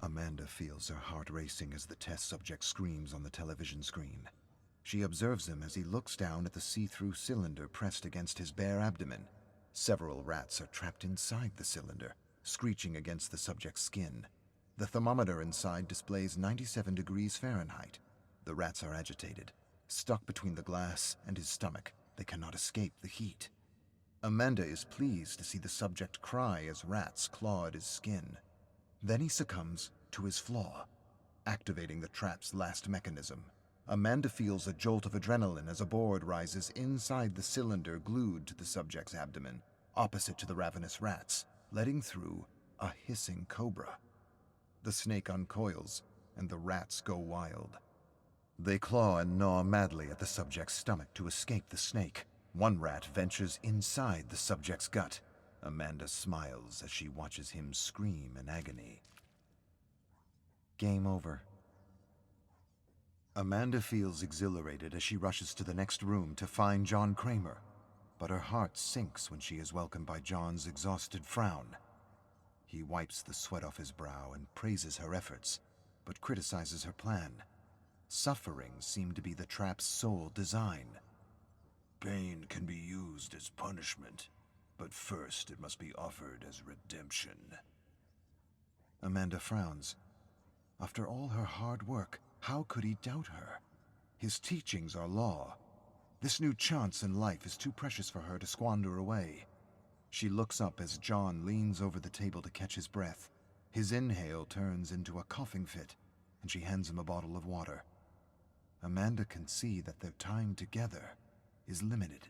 Amanda feels her heart racing as the test subject screams on the television screen. She observes him as he looks down at the see-through cylinder pressed against his bare abdomen. Several rats are trapped inside the cylinder, screeching against the subject's skin. The thermometer inside displays 97 degrees Fahrenheit. The rats are agitated, stuck between the glass and his stomach. They cannot escape the heat. Amanda is pleased to see the subject cry as rats claw at his skin. Then he succumbs to his flaw, activating the trap's last mechanism. Amanda feels a jolt of adrenaline as a board rises inside the cylinder glued to the subject's abdomen, opposite to the ravenous rats, letting through a hissing cobra. The snake uncoils, and the rats go wild. They claw and gnaw madly at the subject's stomach to escape the snake. One rat ventures inside the subject's gut. Amanda smiles as she watches him scream in agony. Game over. Amanda feels exhilarated as she rushes to the next room to find John Kramer, but her heart sinks when she is welcomed by John's exhausted frown. He wipes the sweat off his brow and praises her efforts, but criticizes her plan. Suffering seemed to be the trap's sole design. Pain can be used as punishment, but first it must be offered as redemption. Amanda frowns. After all her hard work, how could he doubt her? His teachings are law. This new chance in life is too precious for her to squander away. She looks up as John leans over the table to catch his breath. His inhale turns into a coughing fit, and she hands him a bottle of water. Amanda can see that their time together is limited.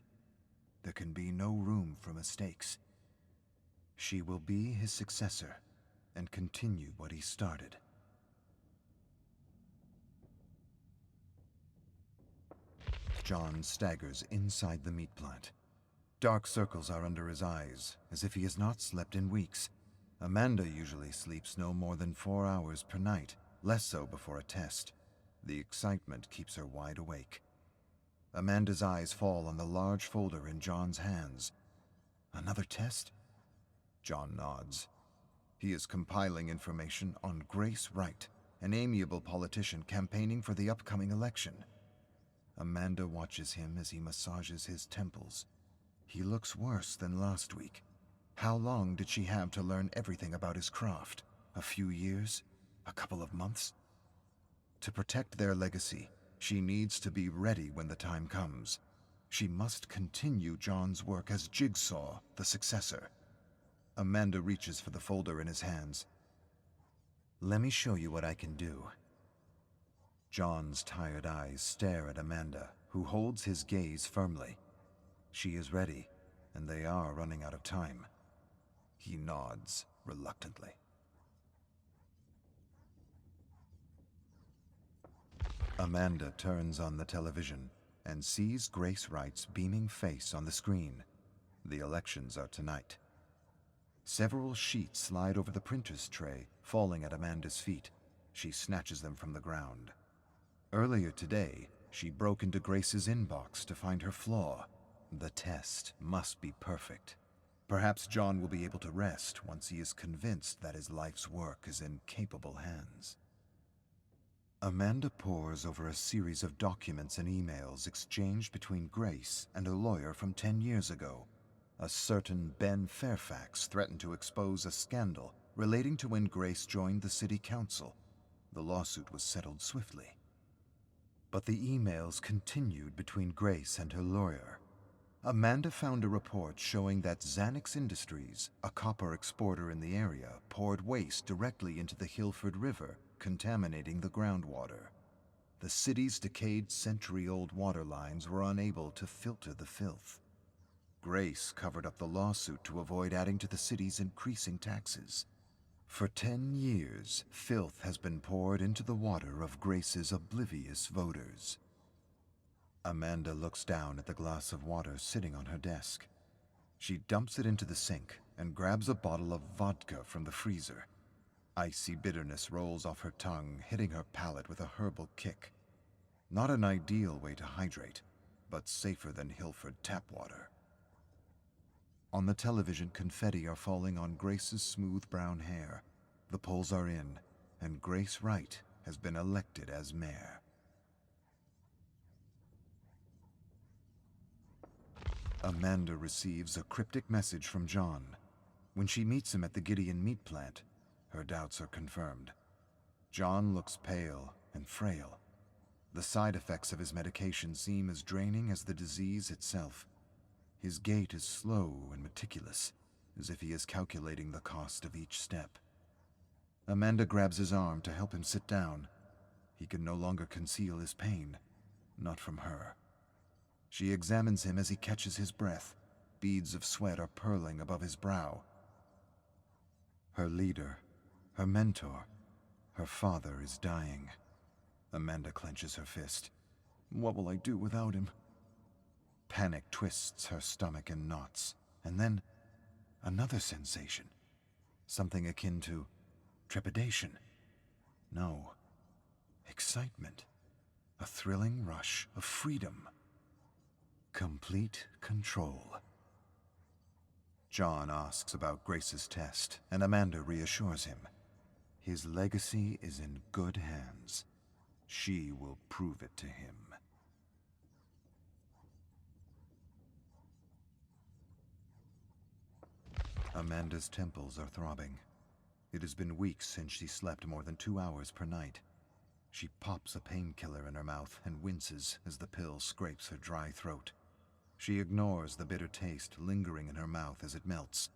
There can be no room for mistakes. She will be his successor and continue what he started. John staggers inside the meat plant. Dark circles are under his eyes, as if he has not slept in weeks. Amanda usually sleeps no more than 4 hours per night, less so before a test. The excitement keeps her wide awake. Amanda's eyes fall on the large folder in John's hands. Another test? John nods. He is compiling information on Grace Wright, an amiable politician campaigning for the upcoming election. Amanda watches him as he massages his temples. He looks worse than last week. How long did she have to learn everything about his craft? A few years? A couple of months? To protect their legacy, she needs to be ready when the time comes. She must continue John's work as Jigsaw, the successor. Amanda reaches for the folder in his hands. Let me show you what I can do. John's tired eyes stare at Amanda, who holds his gaze firmly. She is ready, and they are running out of time. He nods reluctantly. Amanda turns on the television and sees Grace Wright's beaming face on the screen. The elections are tonight. Several sheets slide over the printer's tray, falling at Amanda's feet. She snatches them from the ground. Earlier today, she broke into Grace's inbox to find her flaw. The test must be perfect. Perhaps John will be able to rest once he is convinced that his life's work is in capable hands. Amanda pores over a series of documents and emails exchanged between Grace and a lawyer from 10 years ago. A certain Ben Fairfax threatened to expose a scandal relating to when Grace joined the city council. The lawsuit was settled swiftly. But the emails continued between Grace and her lawyer. Amanda found a report showing that Xanax Industries, a copper exporter in the area, poured waste directly into the Hilford River, contaminating the groundwater. The city's decayed century-old water lines were unable to filter the filth. Grace covered up the lawsuit to avoid adding to the city's increasing taxes. For 10 years, filth has been poured into the water of Grace's oblivious voters. Amanda looks down at the glass of water sitting on her desk. She dumps it into the sink and grabs a bottle of vodka from the freezer. Icy bitterness rolls off her tongue, hitting her palate with a herbal kick. Not an ideal way to hydrate, but safer than Hilford tap water. On the television, confetti are falling on Grace's smooth brown hair. The polls are in. and Grace Wright has been elected as mayor. Amanda receives a cryptic message from John. When she meets him at the Gideon meat plant, her doubts are confirmed. John looks pale and frail. The side effects of his medication seem as draining as the disease itself. His gait is slow and meticulous, as if he is calculating the cost of each step. Amanda grabs his arm to help him sit down. He can no longer conceal his pain, not from her. She examines him as he catches his breath. Beads of sweat are purling above his brow. Her leader, her mentor, her father is dying. Amanda clenches her fist. What will I do without him? Panic twists her stomach in knots, and then another sensation. Something akin to trepidation. No, excitement. A thrilling rush of freedom. Complete control. John asks about Grace's test, and Amanda reassures him. His legacy is in good hands. She will prove it to him. Amanda's temples are throbbing. It has been weeks since she slept more than 2 hours per night. She pops a painkiller in her mouth and winces as the pill scrapes her dry throat. She ignores the bitter taste lingering in her mouth as it melts.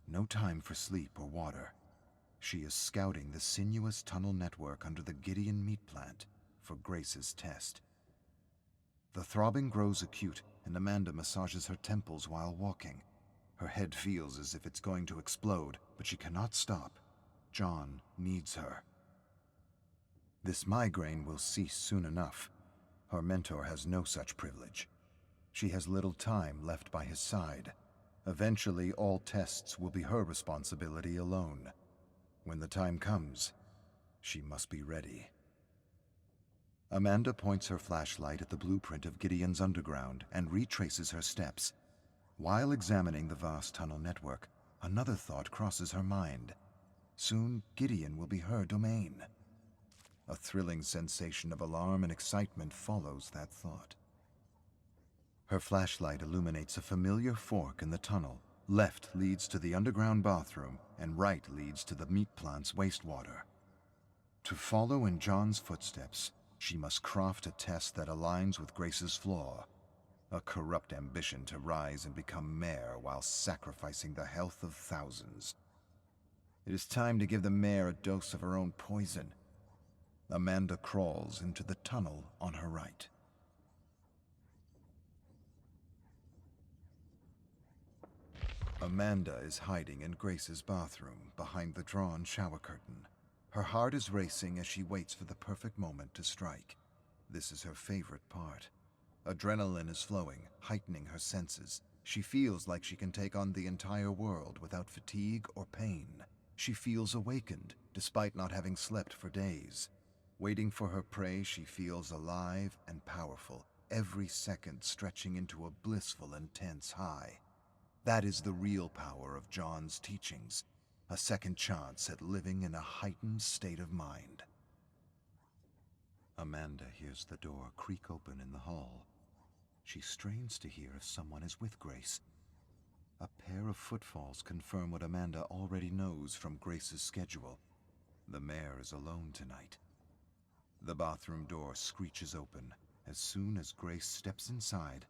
No time for sleep or water. She is scouting the sinuous tunnel network under the Gideon meat plant for Grace's test. The throbbing grows acute, and Amanda massages her temples while walking. Her head feels as if it's going to explode, but she cannot stop. John needs her. This migraine will cease soon enough. Her mentor has no such privilege. She has little time left by his side. Eventually, all tests will be her responsibility alone. When the time comes, she must be ready. Amanda points her flashlight at the blueprint of Gideon's underground and retraces her steps. While examining the vast tunnel network, another thought crosses her mind. Soon, Gideon will be her domain. A thrilling sensation of alarm and excitement follows that thought. Her flashlight illuminates a familiar fork in the tunnel. Left leads to the underground bathroom, and right leads to the meat plant's wastewater. To follow in John's footsteps, she must craft a test that aligns with Grace's flaw. A corrupt ambition to rise and become mayor while sacrificing the health of thousands. It is time to give the mayor a dose of her own poison. Amanda crawls into the tunnel on her right. Amanda is hiding in Grace's bathroom behind the drawn shower curtain. Her heart is racing as she waits for the perfect moment to strike. This is her favorite part. Adrenaline is flowing, heightening her senses. She feels like she can take on the entire world without fatigue or pain. She feels awakened, despite not having slept for days. Waiting for her prey, she feels alive and powerful, every second stretching into a blissful, intense high. That is the real power of John's teachings, a second chance at living in a heightened state of mind. Amanda hears the door creak open in the hall. She strains to hear if someone is with Grace. A pair of footfalls confirm what Amanda already knows from Grace's schedule. The mayor is alone tonight. The bathroom door screeches open. As soon as Grace steps inside,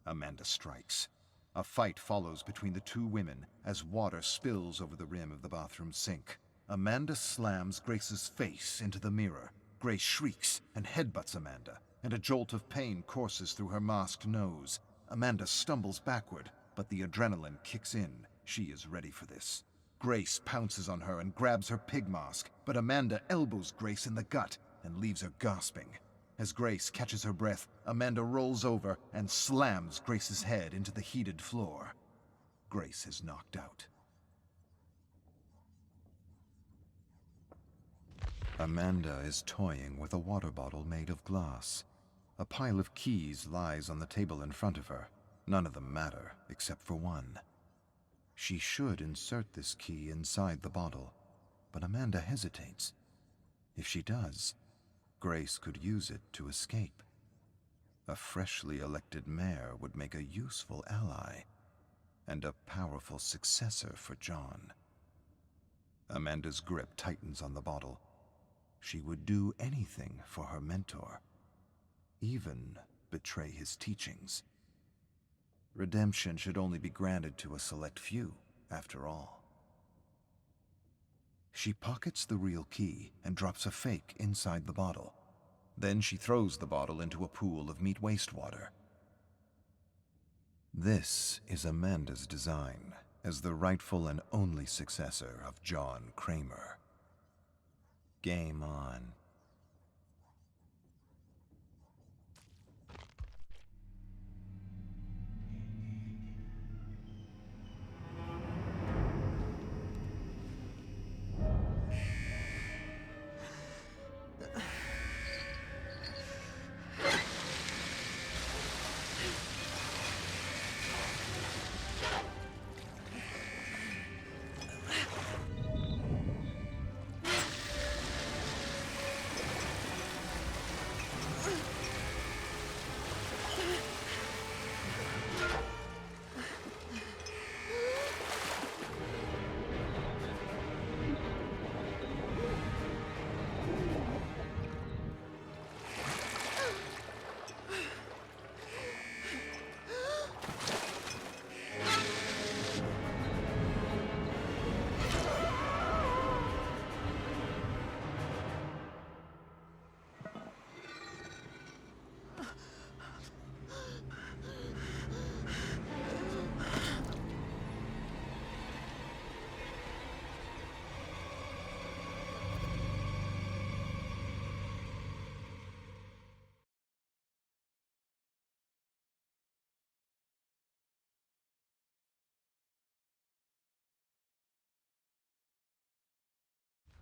Amanda strikes. A fight follows between the two women as water spills over the rim of the bathroom sink. Amanda slams Grace's face into the mirror. Grace shrieks and headbutts Amanda, and a jolt of pain courses through her masked nose. Amanda stumbles backward, but the adrenaline kicks in. She is ready for this. Grace pounces on her and grabs her pig mask, but Amanda elbows Grace in the gut and leaves her gasping. As Grace catches her breath, Amanda rolls over and slams Grace's head into the heated floor. Grace is knocked out. Amanda is toying with a water bottle made of glass. A pile of keys lies on the table in front of her. None of them matter, except for one. She should insert this key inside the bottle, but Amanda hesitates. If she does, Grace could use it to escape. A freshly elected mayor would make a useful ally, and a powerful successor for John. Amanda's grip tightens on the bottle. She would do anything for her mentor, even betray his teachings. Redemption should only be granted to a select few, after all. She pockets the real key and drops a fake inside the bottle. Then she throws the bottle into a pool of meat wastewater. This is Amanda's design as the rightful and only successor of John Kramer. Game on.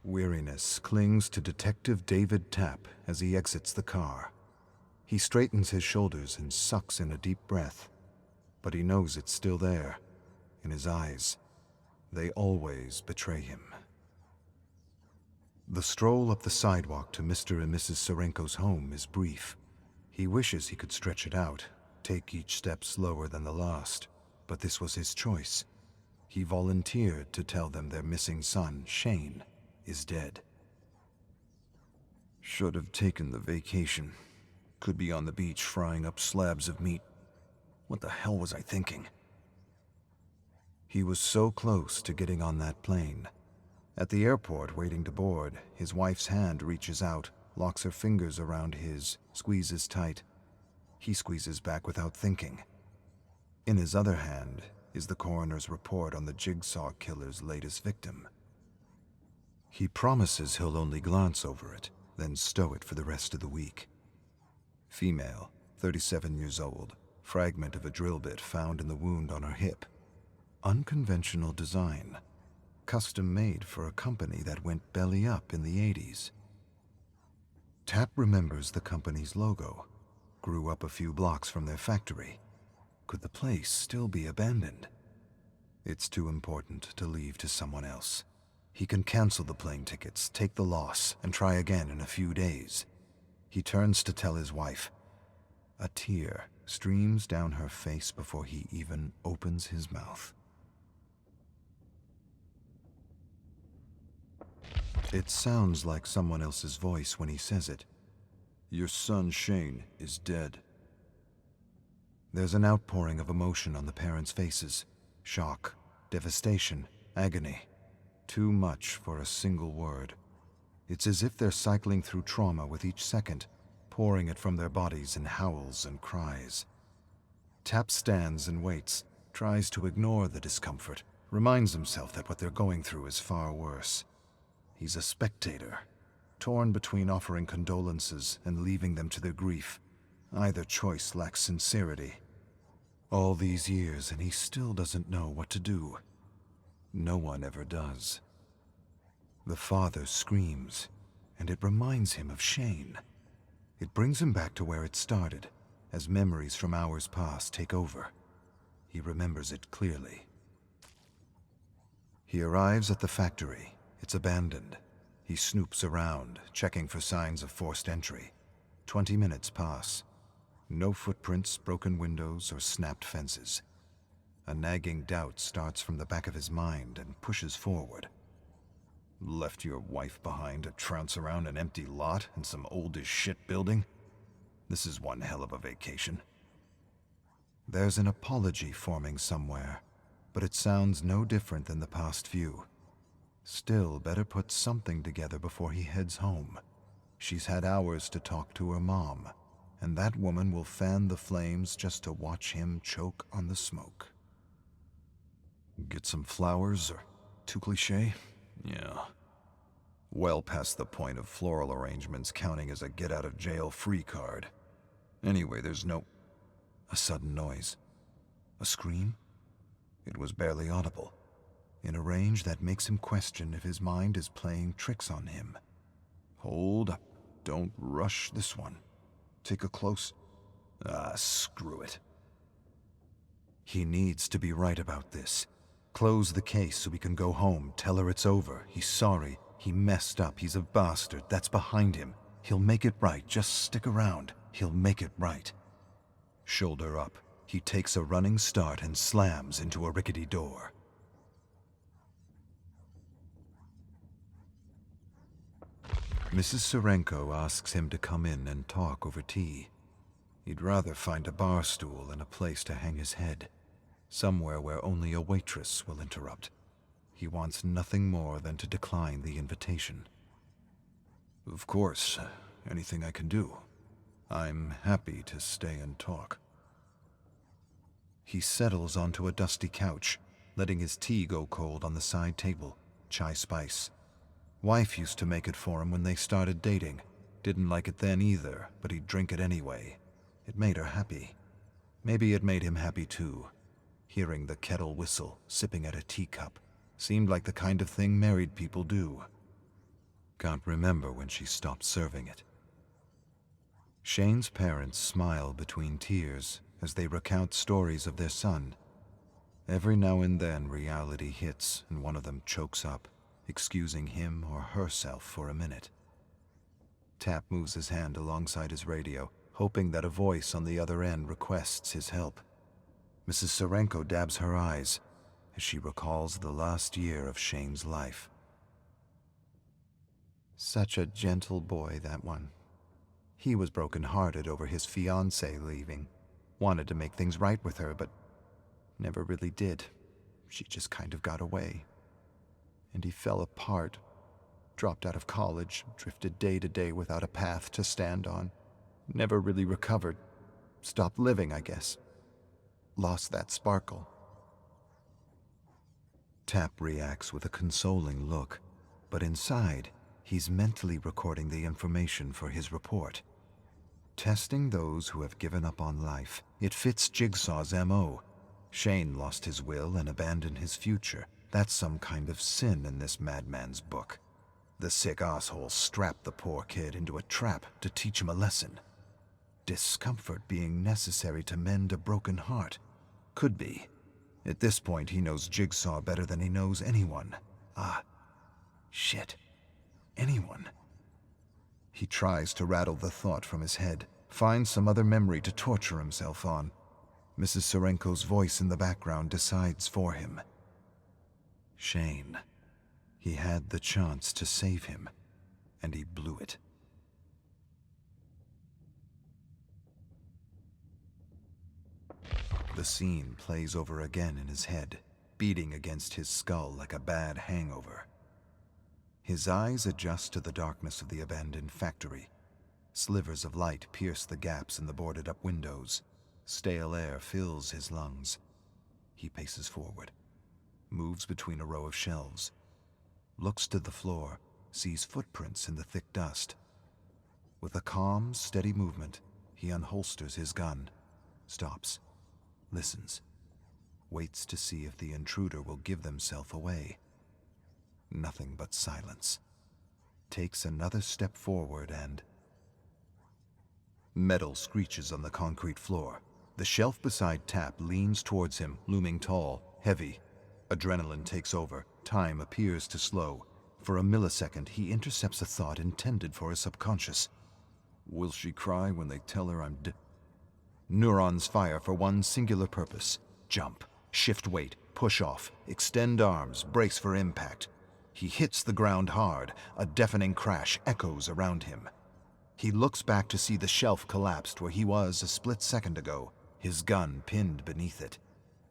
Weariness clings to Detective David Tapp as he exits the car. He straightens his shoulders and sucks in a deep breath, but he knows it's still there, in his eyes. They always betray him. The stroll up the sidewalk to Mr. and Mrs. Serenko's home is brief. He wishes he could stretch it out, take each step slower than the last, but this was his choice. He volunteered to tell them their missing son, Shane, is dead. Should have taken the vacation. Could be on the beach frying up slabs of meat. What the hell was I thinking? He was so close to getting on that plane. At the airport, waiting to board, his wife's hand reaches out, locks her fingers around his, squeezes tight. He squeezes back without thinking. In his other hand is the coroner's report on the Jigsaw killer's latest victim. He promises he'll only glance over it, then stow it for the rest of the week. Female, 37 years old, fragment of a drill bit found in the wound on her hip. Unconventional design, custom made for a company that went belly up in the 80s. Tapp remembers the company's logo, grew up a few blocks from their factory. Could the place still be abandoned? It's too important to leave to someone else. He can cancel the plane tickets, take the loss, and try again in a few days. He turns to tell his wife. A tear streams down her face before he even opens his mouth. It sounds like someone else's voice when he says it. Your son Shane is dead. There's an outpouring of emotion on the parents' faces. Shock, devastation, agony. Too much for a single word. It's as if they're cycling through trauma with each second, pouring it from their bodies in howls and cries. Tapp stands and waits, tries to ignore the discomfort, reminds himself that what they're going through is far worse. He's a spectator, torn between offering condolences and leaving them to their grief. Either choice lacks sincerity. All these years and he still doesn't know what to do. No one ever does. The father screams, and it reminds him of Shane. It brings him back to where it started, as memories from hours past take over. He remembers it clearly. He arrives at the factory. It's abandoned. He snoops around, checking for signs of forced entry. 20 minutes pass. No footprints, broken windows, or snapped fences. A nagging doubt starts from the back of his mind and pushes forward. Left your wife behind to trounce around an empty lot in some old-as-shit building? This is one hell of a vacation. There's an apology forming somewhere, but it sounds no different than the past few. Still, better put something together before he heads home. She's had hours to talk to her mom, and that woman will fan the flames just to watch him choke on the smoke. Get some flowers, or too cliché? Yeah. Well past the point of floral arrangements counting as a get-out-of-jail-free card. Anyway, there's no... A sudden noise. A scream? It was barely audible, in a range that makes him question if his mind is playing tricks on him. Hold up. Don't rush this one. Take a close... screw it. He needs to be right about this. Close the case so he can go home, tell her it's over. He's sorry. He messed up. He's a bastard. That's behind him. He'll make it right. Just stick around. He'll make it right. Shoulder up, he takes a running start and slams into a rickety door. Mrs. Serenko asks him to come in and talk over tea. He'd rather find a bar stool and a place to hang his head. Somewhere where only a waitress will interrupt. He wants nothing more than to decline the invitation. Of course, anything I can do. I'm happy to stay and talk. He settles onto a dusty couch, letting his tea go cold on the side table, chai spice. Wife used to make it for him when they started dating. Didn't like it then either, but he'd drink it anyway. It made her happy. Maybe it made him happy too. Hearing the kettle whistle, sipping at a teacup, seemed like the kind of thing married people do. Can't remember when she stopped serving it. Shane's parents smile between tears as they recount stories of their son. Every now and then reality hits and one of them chokes up, excusing him or herself for a minute. Tapp moves his hand alongside his radio, hoping that a voice on the other end requests his help. Mrs. Serenko dabs her eyes as she recalls the last year of Shane's life. Such a gentle boy, that one. He was broken-hearted over his fiancée leaving. Wanted to make things right with her, but never really did. She just kind of got away. And he fell apart, dropped out of college, drifted day to day without a path to stand on. Never really recovered. Stopped living, I guess. Lost that sparkle. Tapp reacts with a consoling look, but inside, he's mentally recording the information for his report. Testing those who have given up on life. It fits Jigsaw's M.O. Shane lost his will and abandoned his future. That's some kind of sin in this madman's book. The sick asshole strapped the poor kid into a trap to teach him a lesson. Discomfort being necessary to mend a broken heart. Could be. At this point, he knows Jigsaw better than he knows anyone. Shit. Anyone. He tries to rattle the thought from his head, finds some other memory to torture himself on. Mrs. Serenko's voice in the background decides for him. Shane. He had the chance to save him, and he blew it. The scene plays over again in his head, beating against his skull like a bad hangover. His eyes adjust to the darkness of the abandoned factory. Slivers of light pierce the gaps in the boarded-up windows. Stale air fills his lungs. He paces forward, moves between a row of shelves, looks to the floor, sees footprints in the thick dust. With a calm, steady movement, he unholsters his gun, stops, listens, waits to see if the intruder will give themselves away. Nothing but silence. Takes another step forward and... Metal screeches on the concrete floor. The shelf beside Tapp leans towards him, looming tall, heavy. Adrenaline takes over. Time appears to slow. For a millisecond, he intercepts a thought intended for his subconscious. Will she cry when they tell her I'm dead? Neurons fire for one singular purpose. Jump, shift weight, push off, extend arms, brace for impact. He hits the ground hard. A deafening crash echoes around him. He looks back to see the shelf collapsed where he was a split second ago, his gun pinned beneath it.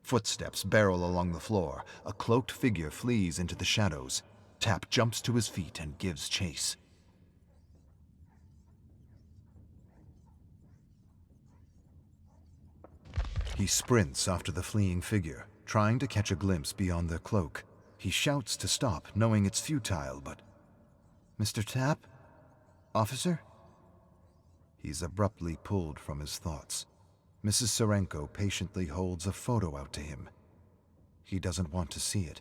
Footsteps barrel along the floor. A cloaked figure flees into the shadows. Tapp jumps to his feet and gives chase. He sprints after the fleeing figure, trying to catch a glimpse beyond their cloak. He shouts to stop, knowing it's futile, but... "Mr. Tapp? Officer?" He's abruptly pulled from his thoughts. Mrs. Serenko patiently holds a photo out to him. He doesn't want to see it.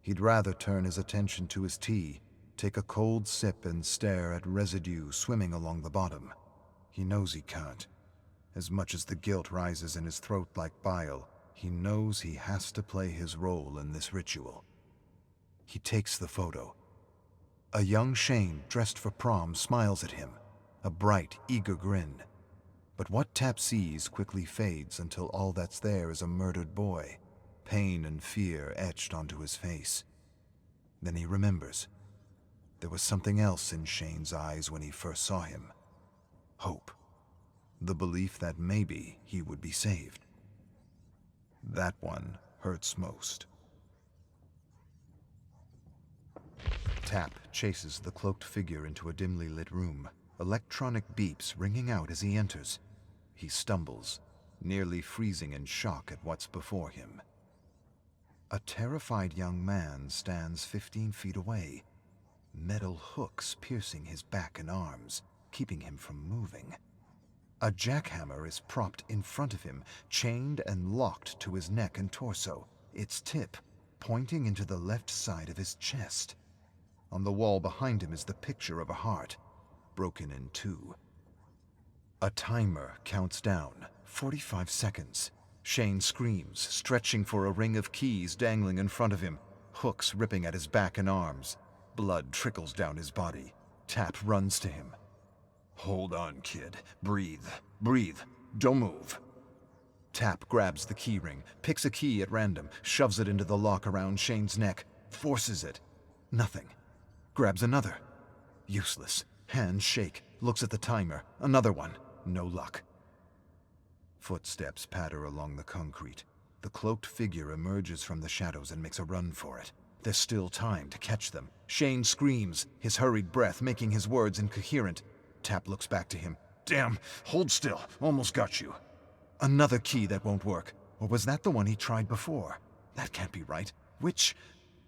He'd rather turn his attention to his tea, take a cold sip and stare at residue swimming along the bottom. He knows he can't. As much as the guilt rises in his throat like bile, he knows he has to play his role in this ritual. He takes the photo. A young Shane, dressed for prom, smiles at him, a bright, eager grin. But what Tapp sees quickly fades until all that's there is a murdered boy, pain and fear etched onto his face. Then he remembers. There was something else in Shane's eyes when he first saw him. Hope. The belief that maybe he would be saved. That one hurts most. Tapp chases the cloaked figure into a dimly lit room, electronic beeps ringing out as he enters. He stumbles, nearly freezing in shock at what's before him. A terrified young man stands 15 feet away, metal hooks piercing his back and arms, keeping him from moving. A jackhammer is propped in front of him, chained and locked to his neck and torso, its tip pointing into the left side of his chest. On the wall behind him is the picture of a heart, broken in two. A timer counts down, 45 seconds. Shane screams, stretching for a ring of keys dangling in front of him, hooks ripping at his back and arms. Blood trickles down his body. Tapp runs to him. Hold on, kid. Breathe. Breathe. Don't move. Tapp grabs the key ring, picks a key at random, shoves it into the lock around Shane's neck, forces it. Nothing. Grabs another. Useless. Hands shake, looks at the timer. Another one. No luck. Footsteps patter along the concrete. The cloaked figure emerges from the shadows and makes a run for it. There's still time to catch them. Shane screams, his hurried breath making his words incoherent. Tapp looks back to him. Damn, hold still. Almost got you. Another key that won't work. Or was that the one he tried before? That can't be right. Which?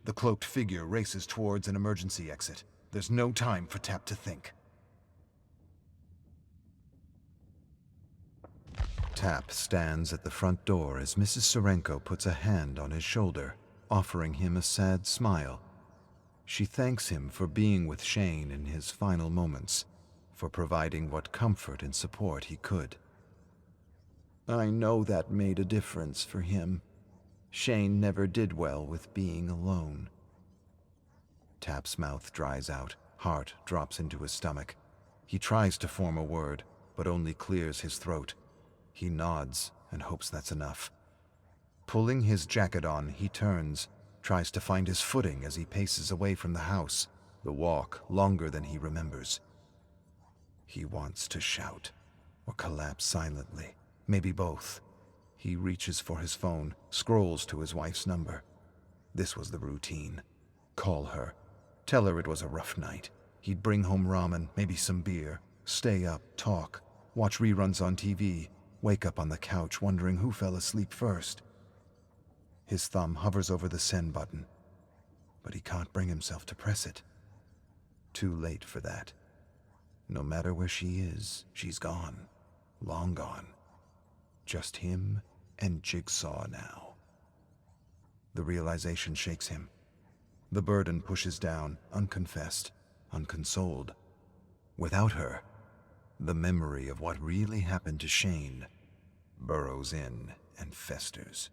The cloaked figure races towards an emergency exit. There's no time for Tapp to think. Tapp stands at the front door as Mrs. Serenko puts a hand on his shoulder, offering him a sad smile. She thanks him for being with Shane in his final moments, for providing what comfort and support he could. I know that made a difference for him. Shane never did well with being alone. Tapp's mouth dries out, heart drops into his stomach. He tries to form a word, but only clears his throat. He nods and hopes that's enough. Pulling his jacket on, he turns, tries to find his footing as he paces away from the house, the walk longer than he remembers. He wants to shout, or collapse silently, maybe both. He reaches for his phone, scrolls to his wife's number. This was the routine. Call her. Tell her it was a rough night. He'd bring home ramen, maybe some beer, stay up, talk, watch reruns on TV, wake up on the couch wondering who fell asleep first. His thumb hovers over the send button, but he can't bring himself to press it. Too late for that. No matter where she is, she's gone. Long gone. Just him and Jigsaw now. The realization shakes him. The burden pushes down, unconfessed, unconsoled. Without her, the memory of what really happened to Shane burrows in and festers.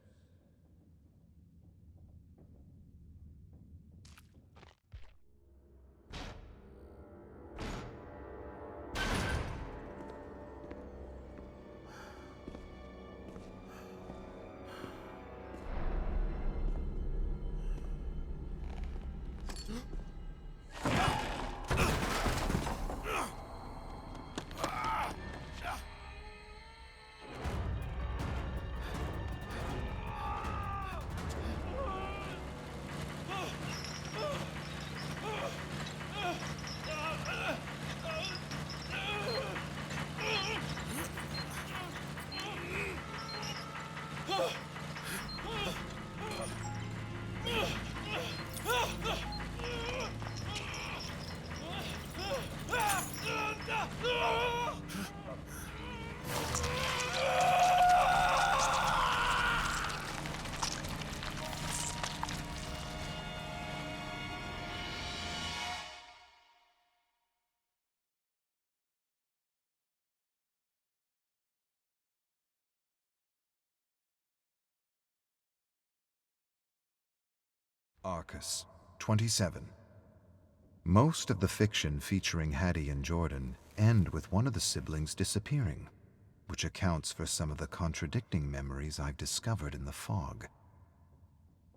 Arcus, 27. Most of the fiction featuring Hattie and Jordan end with one of the siblings disappearing, which accounts for some of the contradicting memories I've discovered in the fog.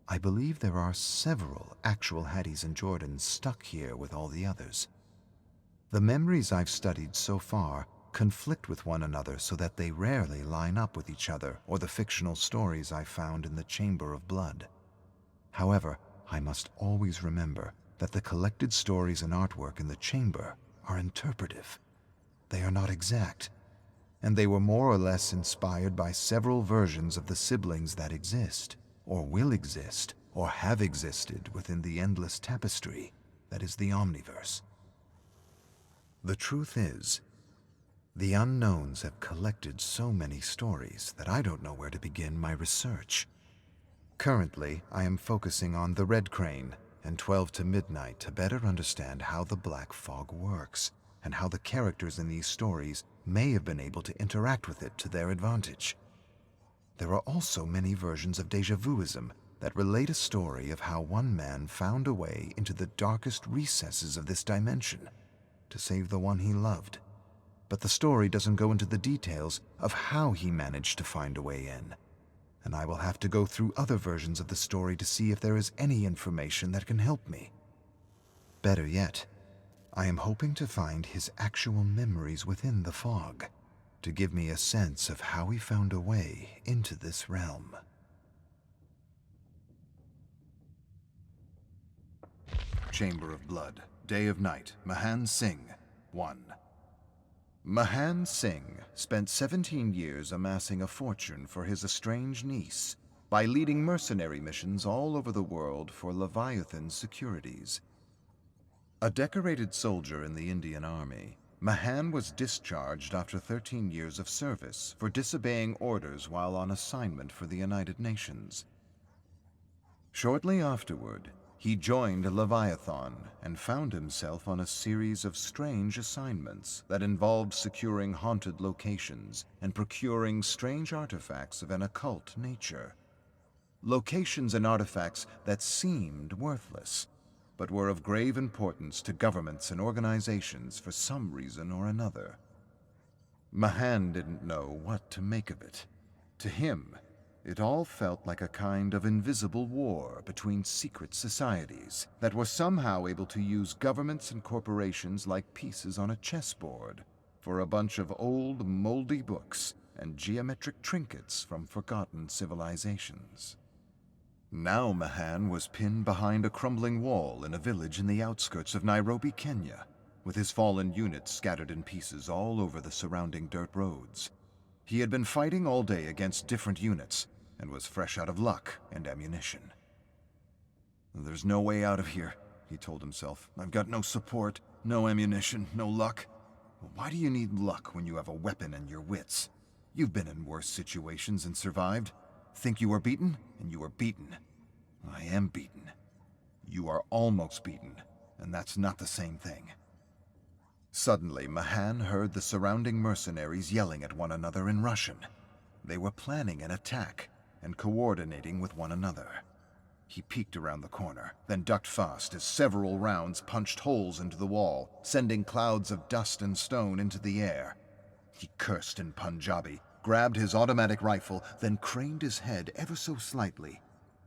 I believe there are several actual Hatties and Jordans stuck here with all the others. The memories I've studied so far conflict with one another so that they rarely line up with each other or the fictional stories I found in the Chamber of Blood. However, I must always remember that the collected stories and artwork in the chamber are interpretive. They are not exact, and they were more or less inspired by several versions of the siblings that exist, or will exist, or have existed within the endless tapestry that is the Omniverse. The truth is, the unknowns have collected so many stories that I don't know where to begin my research. Currently, I am focusing on the Red Crane and 12 to Midnight to better understand how the Black Fog works and how the characters in these stories may have been able to interact with it to their advantage. There are also many versions of déjà vuism that relate a story of how one man found a way into the darkest recesses of this dimension to save the one he loved. But the story doesn't go into the details of how he managed to find a way in, and I will have to go through other versions of the story to see if there is any information that can help me. Better yet, I am hoping to find his actual memories within the fog, to give me a sense of how he found a way into this realm. Chamber of Blood, Day of Night, Mahan Singh, 1. Mahan Singh spent 17 years amassing a fortune for his estranged niece by leading mercenary missions all over the world for Leviathan Securities. A decorated soldier in the Indian Army, Mahan was discharged after 13 years of service for disobeying orders while on assignment for the United Nations. Shortly afterward, he joined Leviathan and found himself on a series of strange assignments that involved securing haunted locations and procuring strange artifacts of an occult nature. Locations and artifacts that seemed worthless, but were of grave importance to governments and organizations for some reason or another. Mahan didn't know what to make of it. To him, it all felt like a kind of invisible war between secret societies that were somehow able to use governments and corporations like pieces on a chessboard for a bunch of old, moldy books and geometric trinkets from forgotten civilizations. Now Mahan was pinned behind a crumbling wall in a village in the outskirts of Nairobi, Kenya, with his fallen units scattered in pieces all over the surrounding dirt roads. He had been fighting all day against different units, and was fresh out of luck and ammunition. "There's no way out of here," he told himself. "I've got no support, no ammunition, no luck." Why do you need luck when you have a weapon and your wits? You've been in worse situations and survived. Think you were beaten, and you were beaten. I am beaten. You are almost beaten, and that's not the same thing. Suddenly, Mahan heard the surrounding mercenaries yelling at one another in Russian. They were planning an attack and coordinating with one another. He peeked around the corner, then ducked fast as several rounds punched holes into the wall, sending clouds of dust and stone into the air. He cursed in Punjabi, grabbed his automatic rifle, then craned his head ever so slightly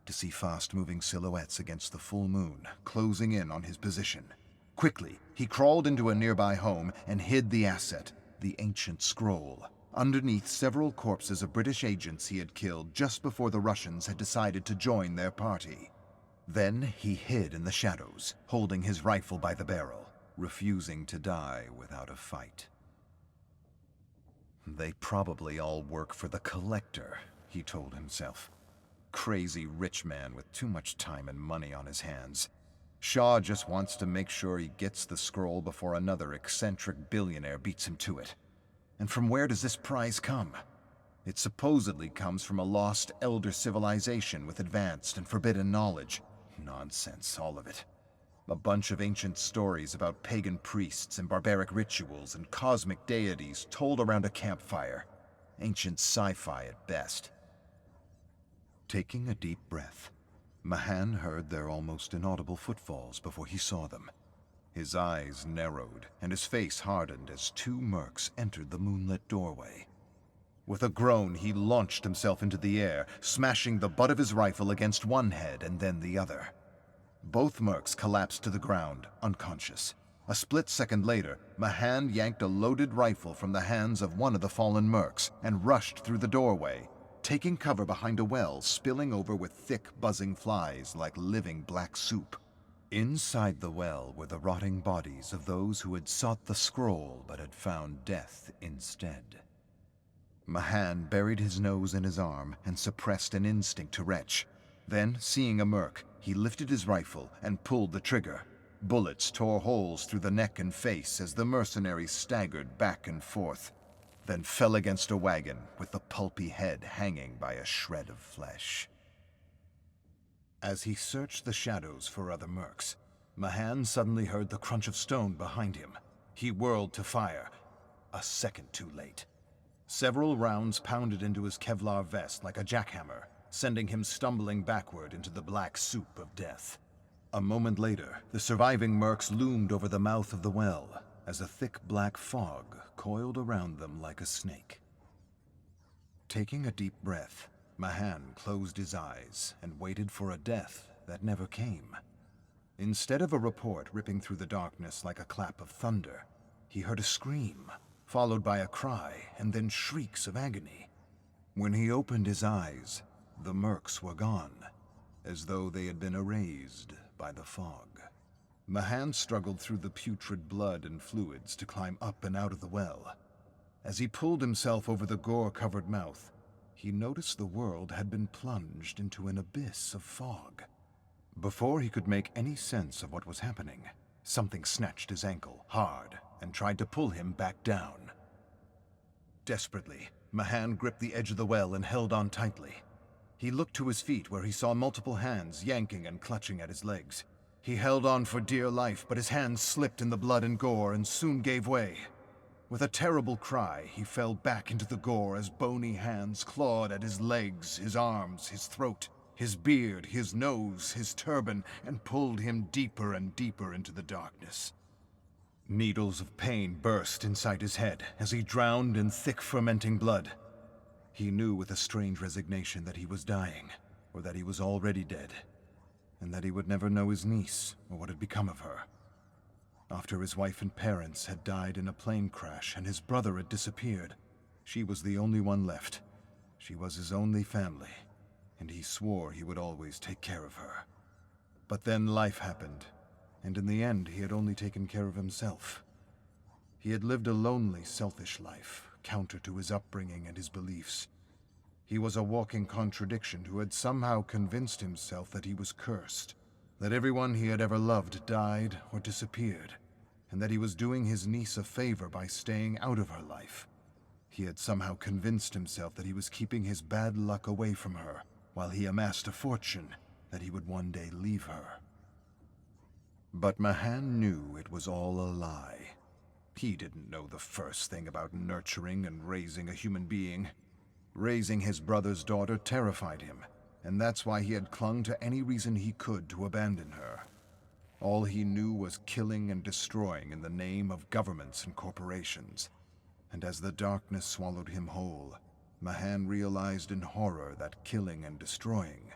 to see fast-moving silhouettes against the full moon, closing in on his position. Quickly, he crawled into a nearby home and hid the asset, the ancient scroll, underneath several corpses of British agents he had killed just before the Russians had decided to join their party. Then he hid in the shadows, holding his rifle by the barrel, refusing to die without a fight. They probably all work for the Collector, he told himself. Crazy rich man with too much time and money on his hands. Shaw just wants to make sure he gets the scroll before another eccentric billionaire beats him to it. And from where does this prize come? It supposedly comes from a lost elder civilization with advanced and forbidden knowledge. Nonsense, all of it. A bunch of ancient stories about pagan priests and barbaric rituals and cosmic deities told around a campfire. Ancient sci-fi at best. Taking a deep breath, Mahan heard their almost inaudible footfalls before he saw them. His eyes narrowed, and his face hardened as two mercs entered the moonlit doorway. With a groan, he launched himself into the air, smashing the butt of his rifle against one head and then the other. Both mercs collapsed to the ground, unconscious. A split second later, Mahan yanked a loaded rifle from the hands of one of the fallen mercs and rushed through the doorway, taking cover behind a well spilling over with thick, buzzing flies like living black soup. Inside the well were the rotting bodies of those who had sought the scroll but had found death instead. Mahan buried his nose in his arm and suppressed an instinct to retch. Then, seeing a merc, he lifted his rifle and pulled the trigger. Bullets tore holes through the neck and face as the mercenary staggered back and forth, then fell against a wagon with the pulpy head hanging by a shred of flesh. As he searched the shadows for other mercs, Mahan suddenly heard the crunch of stone behind him. He whirled to fire, a second too late. Several rounds pounded into his Kevlar vest like a jackhammer, sending him stumbling backward into the black soup of death. A moment later, the surviving mercs loomed over the mouth of the well as a thick black fog coiled around them like a snake. Taking a deep breath, Mahan closed his eyes and waited for a death that never came. Instead of a report ripping through the darkness like a clap of thunder, he heard a scream, followed by a cry and then shrieks of agony. When he opened his eyes, the mercs were gone, as though they had been erased by the fog. Mahan struggled through the putrid blood and fluids to climb up and out of the well. As he pulled himself over the gore-covered mouth, he noticed the world had been plunged into an abyss of fog. Before he could make any sense of what was happening, something snatched his ankle hard and tried to pull him back down. Desperately, Mahan gripped the edge of the well and held on tightly. He looked to his feet where he saw multiple hands yanking and clutching at his legs. He held on for dear life, but his hands slipped in the blood and gore and soon gave way. With a terrible cry, he fell back into the gore as bony hands clawed at his legs, his arms, his throat, his beard, his nose, his turban, and pulled him deeper and deeper into the darkness. Needles of pain burst inside his head as he drowned in thick fermenting blood. He knew with a strange resignation that he was dying, or that he was already dead, and that he would never know his niece or what had become of her. After his wife and parents had died in a plane crash and his brother had disappeared, she was the only one left. She was his only family, and he swore he would always take care of her. But then life happened, and in the end he had only taken care of himself. He had lived a lonely, selfish life, counter to his upbringing and his beliefs. He was a walking contradiction who had somehow convinced himself that he was cursed, that everyone he had ever loved died or disappeared, and that he was doing his niece a favor by staying out of her life. He had somehow convinced himself that he was keeping his bad luck away from her, while he amassed a fortune that he would one day leave her. But Mahan knew it was all a lie. He didn't know the first thing about nurturing and raising a human being. Raising his brother's daughter terrified him, and that's why he had clung to any reason he could to abandon her. All he knew was killing and destroying in the name of governments and corporations. And as the darkness swallowed him whole, Mahan realized in horror that killing and destroying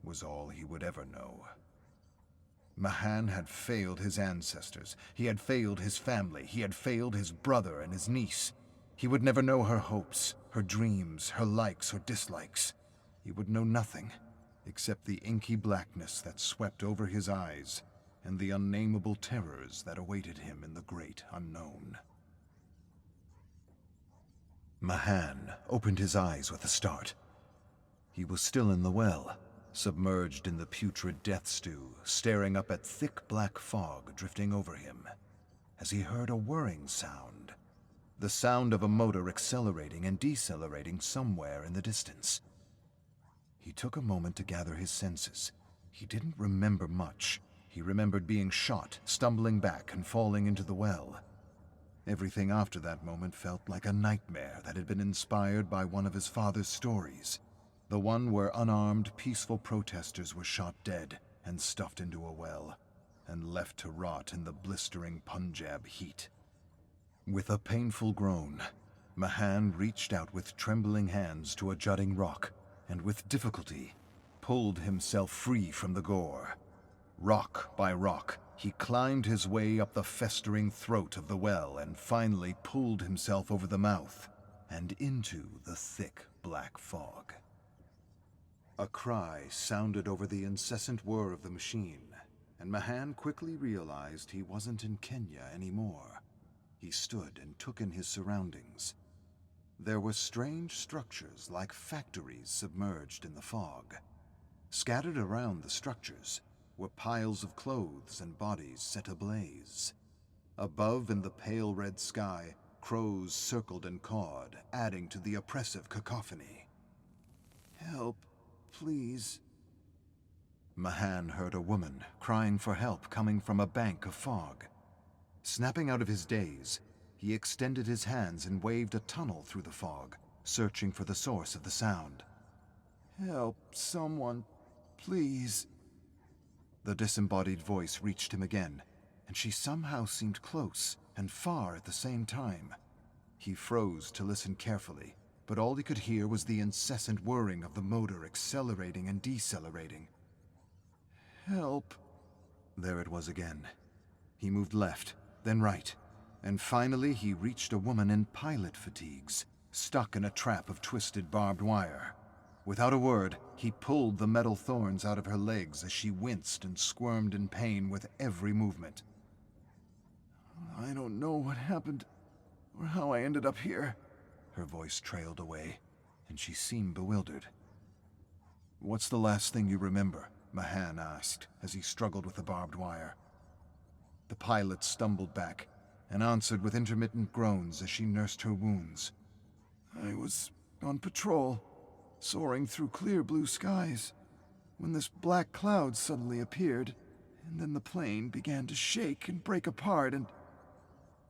was all he would ever know. Mahan had failed his ancestors, he had failed his family, he had failed his brother and his niece. He would never know her hopes, her dreams, her likes or dislikes. He would know nothing, except the inky blackness that swept over his eyes and the unnameable terrors that awaited him in the great unknown. Mahan opened his eyes with a start. He was still in the well, submerged in the putrid death stew, staring up at thick black fog drifting over him, as he heard a whirring sound, the sound of a motor accelerating and decelerating somewhere in the distance. He took a moment to gather his senses. He didn't remember much. He remembered being shot, stumbling back, and falling into the well. Everything after that moment felt like a nightmare that had been inspired by one of his father's stories. The one where unarmed, peaceful protesters were shot dead and stuffed into a well, and left to rot in the blistering Punjab heat. With a painful groan, Mahan reached out with trembling hands to a jutting rock, and with difficulty pulled himself free from the gore. Rock by rock, he climbed his way up the festering throat of the well and finally pulled himself over the mouth and into the thick black fog. A cry sounded over the incessant whir of the machine, and Mahan quickly realized he wasn't in Kenya anymore. He stood and took in his surroundings. There were strange structures like factories submerged in the fog. Scattered around the structures were piles of clothes and bodies set ablaze. Above in the pale red sky, crows circled and cawed, adding to the oppressive cacophony. "Help, please." Mahan heard a woman crying for help coming from a bank of fog. Snapping out of his daze, he extended his hands and waved a tunnel through the fog, searching for the source of the sound. "Help, someone, please." The disembodied voice reached him again, and she somehow seemed close and far at the same time. He froze to listen carefully, but all he could hear was the incessant whirring of the motor accelerating and decelerating. "Help." There it was again. He moved left, then right, and finally he reached a woman in pilot fatigues, stuck in a trap of twisted barbed wire. Without a word, he pulled the metal thorns out of her legs as she winced and squirmed in pain with every movement. "I don't know what happened or how I ended up here." Her voice trailed away, and she seemed bewildered. "What's the last thing you remember?" Mahan asked as he struggled with the barbed wire. The pilot stumbled back and answered with intermittent groans as she nursed her wounds. "I was on patrol, soaring through clear blue skies, when this black cloud suddenly appeared, and then the plane began to shake and break apart, and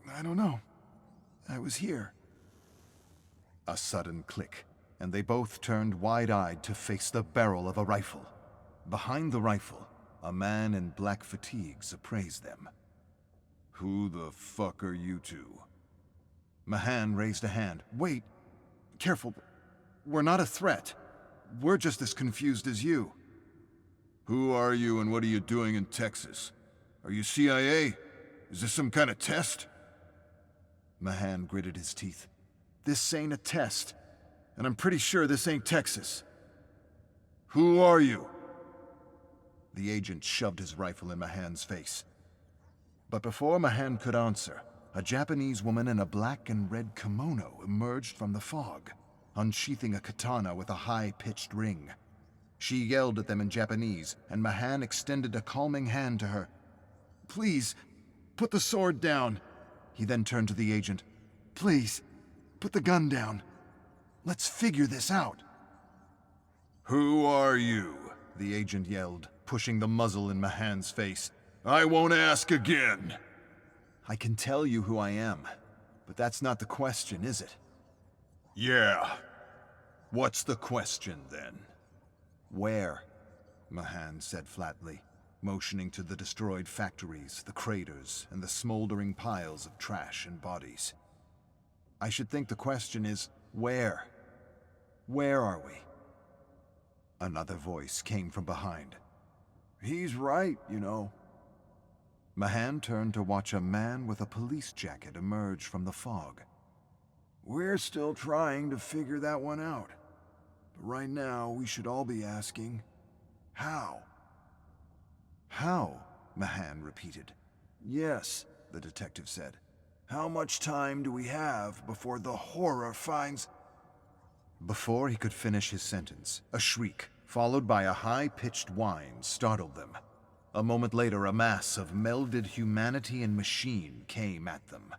I don't know. I was here." A sudden click, and they both turned wide-eyed to face the barrel of a rifle. Behind the rifle, a man in black fatigues appraised them. "Who the fuck are you two?" Mahan raised a hand. "Wait, careful. We're not a threat. We're just as confused as you." Who are you and what are you doing in Texas? Are you CIA? Is this some kind of test? Mahan gritted his teeth. "This ain't a test, and I'm pretty sure this ain't Texas." Who are you? The agent shoved his rifle in Mahan's face. But before Mahan could answer, a Japanese woman in a black and red kimono emerged from the fog, unsheathing a katana with a high-pitched ring. She yelled at them in Japanese, and Mahan extended a calming hand to her. "Please, put the sword down." He then turned to the agent. "Please, put the gun down. Let's figure this out." Who are you? The agent yelled, pushing the muzzle in Mahan's face. I won't ask again. "I can tell you who I am, but that's not the question, is it?" Yeah. What's the question, then? "Where?" Mahan said flatly, motioning to the destroyed factories, the craters, and the smoldering piles of trash and bodies. "I should think the question is, where? Where are we?" Another voice came from behind. "He's right, you know." Mahan turned to watch a man with a police jacket emerge from the fog. "We're still trying to figure that one out. But right now, we should all be asking, how?" "How?" Mahan repeated. "Yes," the detective said. "How much time do we have before the horror finds—" Before he could finish his sentence, a shriek, followed by a high-pitched whine, startled them. A moment later, a mass of melded humanity and machine came at them.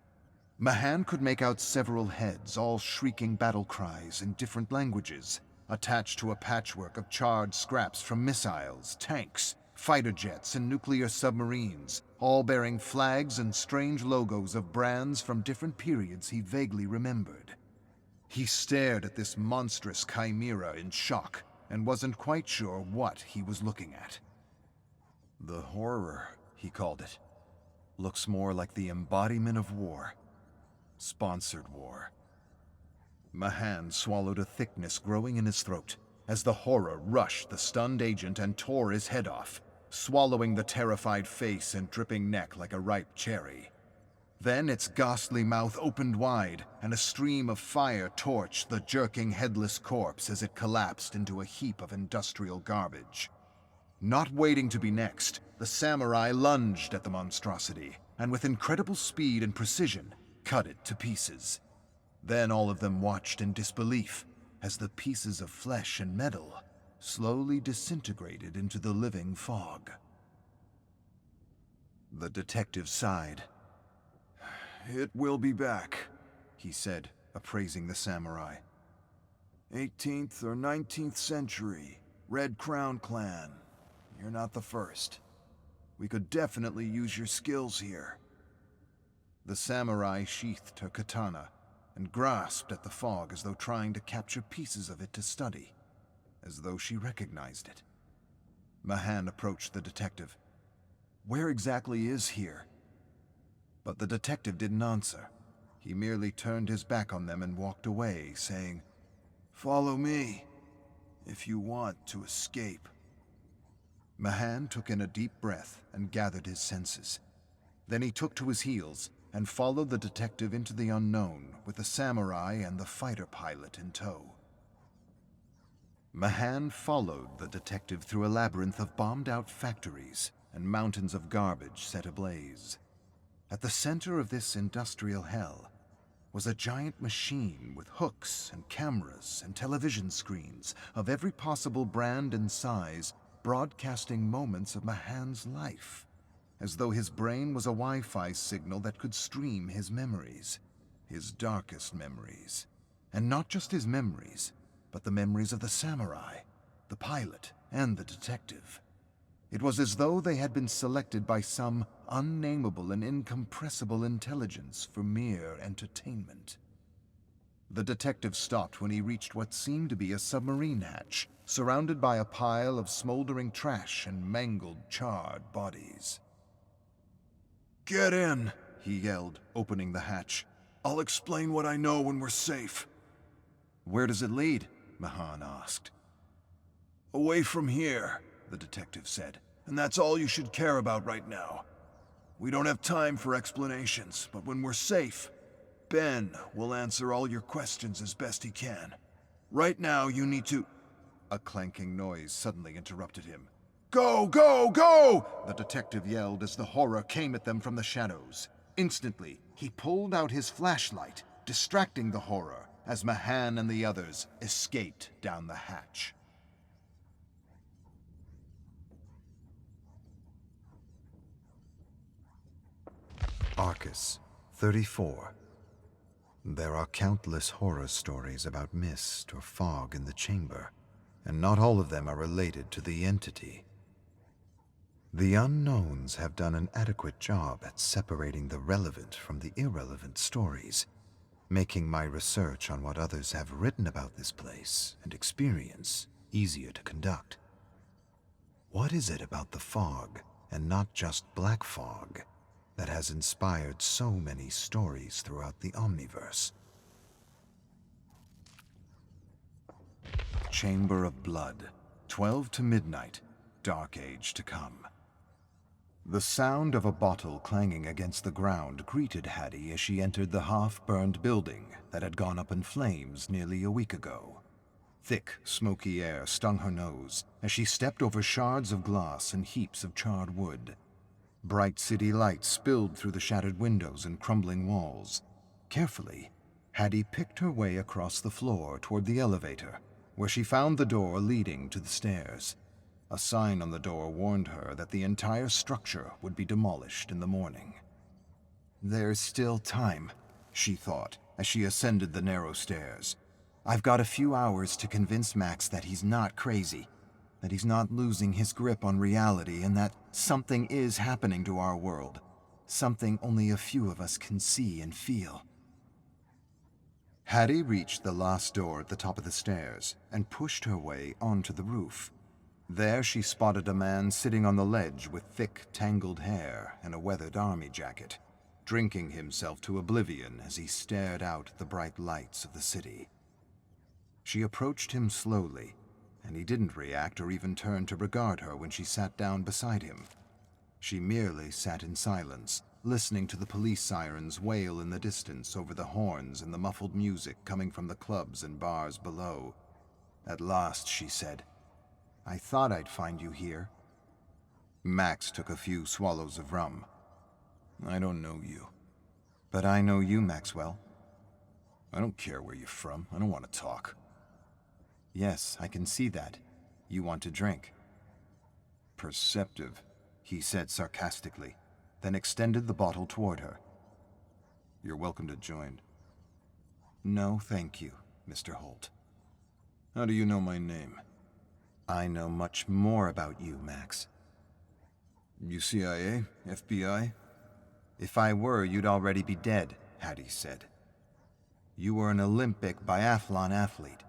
Mahan could make out several heads, all shrieking battle cries in different languages, attached to a patchwork of charred scraps from missiles, tanks, fighter jets, and nuclear submarines, all bearing flags and strange logos of brands from different periods he vaguely remembered. He stared at this monstrous chimera in shock, and wasn't quite sure what he was looking at. The horror, he called it, looks more like the embodiment of war. Sponsored war. Mahan swallowed a thickness growing in his throat as the horror rushed the stunned agent and tore his head off, swallowing the terrified face and dripping neck like a ripe cherry. Then its ghastly mouth opened wide, and a stream of fire torched the jerking headless corpse as it collapsed into a heap of industrial garbage. Not waiting to be next, the samurai lunged at the monstrosity, and with incredible speed and precision, cut it to pieces. Then all of them watched in disbelief as the pieces of flesh and metal slowly disintegrated into the living fog. The detective sighed. "It will be back," he said, appraising the samurai. 18th or 19th century, Red Crown clan. You're not the first. We could definitely use your skills here. The samurai sheathed her katana and grasped at the fog as though trying to capture pieces of it to study, as though she recognized it. Mahan approached the detective. "Where exactly is here?" But the detective didn't answer. He merely turned his back on them and walked away, saying, "Follow me, if you want to escape." Mahan took in a deep breath and gathered his senses. Then he took to his heels and followed the detective into the unknown with the samurai and the fighter pilot in tow. Mahan followed the detective through a labyrinth of bombed-out factories and mountains of garbage set ablaze. At the center of this industrial hell was a giant machine with hooks and cameras and television screens of every possible brand and size, broadcasting moments of Mahan's life, as though his brain was a Wi-Fi signal that could stream his memories, his darkest memories. And not just his memories, but the memories of the samurai, the pilot, and the detective. It was as though they had been selected by some unnameable and incompressible intelligence for mere entertainment. The detective stopped when he reached what seemed to be a submarine hatch, surrounded by a pile of smoldering trash and mangled, charred bodies. "Get in," he yelled, opening the hatch. "I'll explain what I know when we're safe." "Where does it lead?" Mahan asked. "Away from here," the detective said. "And that's all you should care about right now. We don't have time for explanations, but when we're safe, Ben will answer all your questions as best he can. Right now, you need to—" A clanking noise suddenly interrupted him. "Go, go, go!" The detective yelled as the horror came at them from the shadows. Instantly, he pulled out his flashlight, distracting the horror as Mahan and the others escaped down the hatch. Arcus, 34. There are countless horror stories about mist or fog in the chamber, and not all of them are related to the entity. The unknowns have done an adequate job at separating the relevant from the irrelevant stories, making my research on what others have written about this place and experience easier to conduct. What is it about the fog, and not just black fog, that has inspired so many stories throughout the Omniverse? Chamber of Blood, 12 to midnight, dark age to come. The sound of a bottle clanging against the ground greeted Hattie as she entered the half-burned building that had gone up in flames nearly a week ago. Thick, smoky air stung her nose as she stepped over shards of glass and heaps of charred wood. Bright city lights spilled through the shattered windows and crumbling walls. Carefully, Hattie picked her way across the floor toward the elevator, where she found the door leading to the stairs. A sign on the door warned her that the entire structure would be demolished in the morning. There's still time, she thought, as she ascended the narrow stairs. I've got a few hours to convince Max that he's not crazy, that he's not losing his grip on reality, and that something is happening to our world, something only a few of us can see and feel. Hattie reached the last door at the top of the stairs and pushed her way onto the roof. There she spotted a man sitting on the ledge with thick, tangled hair and a weathered army jacket, drinking himself to oblivion as he stared out at the bright lights of the city. She approached him slowly, and he didn't react or even turn to regard her when she sat down beside him. She merely sat in silence, listening to the police sirens wail in the distance over the horns and the muffled music coming from the clubs and bars below. At last she said, "I thought I'd find you here." Max took a few swallows of rum. "I don't know you." "But I know you, Maxwell." "I don't care where you're from. I don't want to talk." "Yes, I can see that. You want to drink." "Perceptive," he said sarcastically, then extended the bottle toward her. "You're welcome to join." "No, thank you, Mr. Holt." "How do you know my name?" "I know much more about you, Max." "You CIA? FBI? "If I were, you'd already be dead," Hattie said. "You were an Olympic biathlon athlete.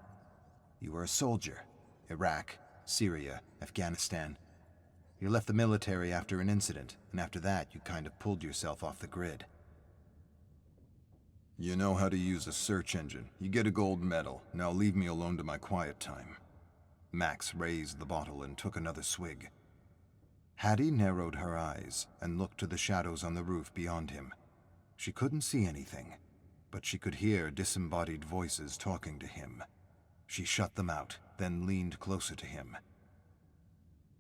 You were a soldier. Iraq, Syria, Afghanistan. You left the military after an incident, and after that you kind of pulled yourself off the grid." "You know how to use a search engine. You get a gold medal. Now leave me alone to my quiet time." Max raised the bottle and took another swig. Hattie narrowed her eyes and looked to the shadows on the roof beyond him. She couldn't see anything, but she could hear disembodied voices talking to him. She shut them out, then leaned closer to him.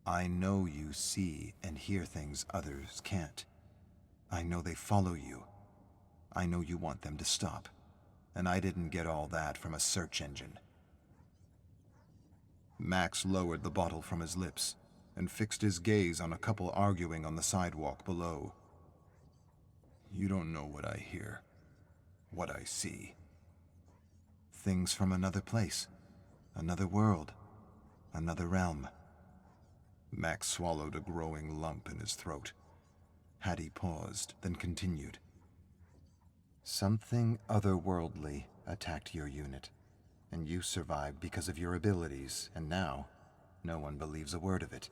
"I know you see and hear things others can't. I know they follow you. I know you want them to stop. And I didn't get all that from a search engine." Max lowered the bottle from his lips and fixed his gaze on a couple arguing on the sidewalk below. "You don't know what I hear, what I see." "Things from another place, another world, another realm." Max swallowed a growing lump in his throat. Hattie paused, then continued. "Something otherworldly attacked your unit, and you survived because of your abilities, and now no one believes a word of it.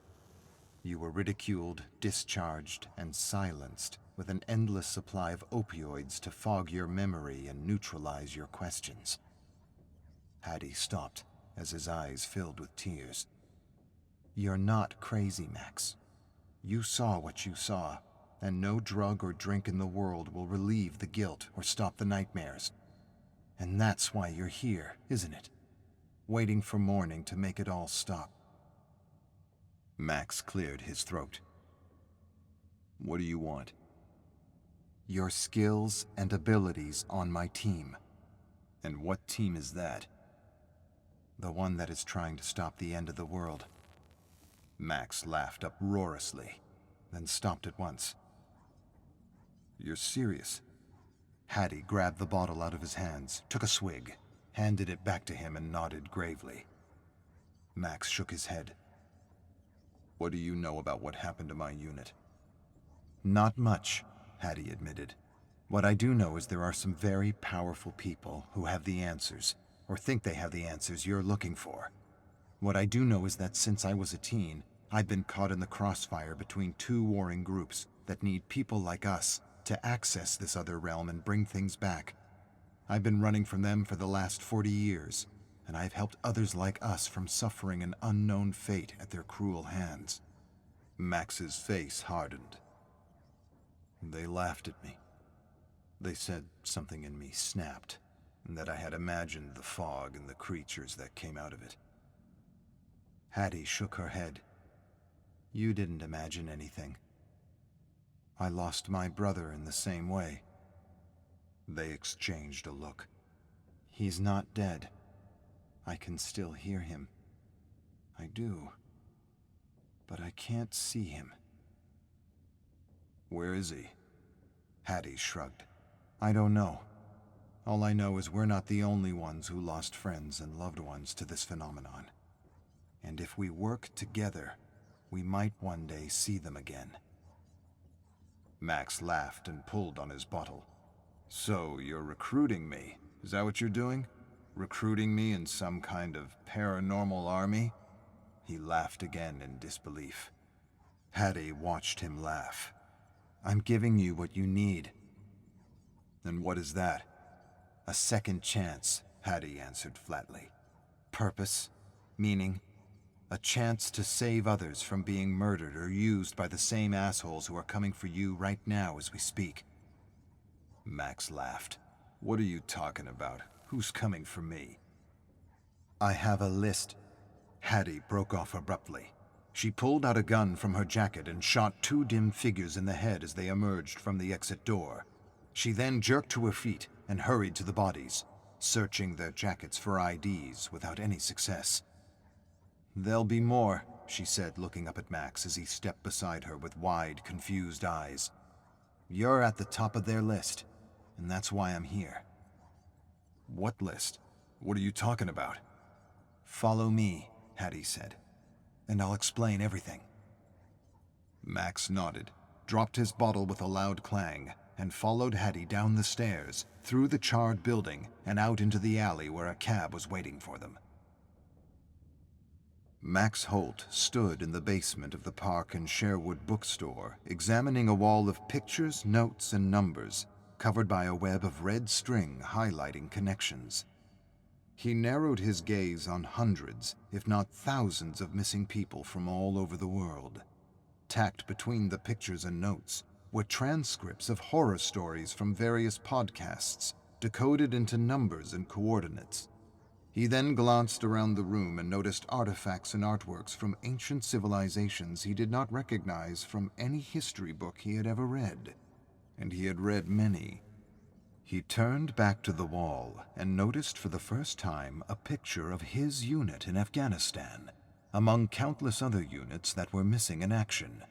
You were ridiculed, discharged, and silenced with an endless supply of opioids to fog your memory and neutralize your questions." Hattie stopped as his eyes filled with tears. "You're not crazy, Max. You saw what you saw, and no drug or drink in the world will relieve the guilt or stop the nightmares. And that's why you're here, isn't it? Waiting for morning to make it all stop." Max cleared his throat. "What do you want?" "Your skills and abilities on my team." "And what team is that?" "The one that is trying to stop the end of the world." Max laughed uproariously, then stopped at once. "You're serious?" Hattie grabbed the bottle out of his hands, took a swig, handed it back to him, and nodded gravely. Max shook his head. "What do you know about what happened to my unit?" "Not much," Hattie admitted. "What I do know is there are some very powerful people who have the answers, or think they have the answers you're looking for. What I do know is that since I was a teen, I've been caught in the crossfire between two warring groups that need people like us to access this other realm and bring things back. I've been running from them for the last 40 years, and I've helped others like us from suffering an unknown fate at their cruel hands." Max's face hardened. "They laughed at me. They said something in me snapped, and that I had imagined the fog and the creatures that came out of it." Hattie shook her head. "You didn't imagine anything. I lost my brother in the same way." They exchanged a look. "He's not dead. I can still hear him. I do. But I can't see him." "Where is he?" Hattie shrugged. "I don't know. All I know is we're not the only ones who lost friends and loved ones to this phenomenon. And if we work together, we might one day see them again." Max laughed and pulled on his bottle. "So you're recruiting me? Is that what you're doing? Recruiting me in some kind of paranormal army? He laughed again in disbelief. Hattie watched him laugh. I'm giving you what you need. And what is that? A second chance, Hattie answered flatly. Purpose, meaning, a chance to save others from being murdered or used by the same assholes who are coming for you right now as we speak. Max laughed. What are you talking about? Who's coming for me? I have a list. Hattie broke off abruptly. She pulled out a gun from her jacket and shot two dim figures in the head as they emerged from the exit door. She then jerked to her feet and hurried to the bodies, searching their jackets for IDs without any success. There'll be more, she said, looking up at Max as he stepped beside her with wide, confused eyes. You're at the top of their list, and that's why I'm here. What list? What are you talking about? Follow me, Hattie said, and I'll explain everything. Max nodded, dropped his bottle with a loud clang, and followed Hattie down the stairs, through the charred building, and out into the alley where a cab was waiting for them. Max Holt stood in the basement of the Park and Sherwood bookstore, examining a wall of pictures, notes, and numbers, covered by a web of red string highlighting connections. He narrowed his gaze on hundreds, if not thousands, of missing people from all over the world. Tacked between the pictures and notes were transcripts of horror stories from various podcasts, decoded into numbers and coordinates. He then glanced around the room and noticed artifacts and artworks from ancient civilizations he did not recognize from any history book he had ever read. And he had read many. He turned back to the wall and noticed for the first time a picture of his unit in Afghanistan, among countless other units that were missing in action.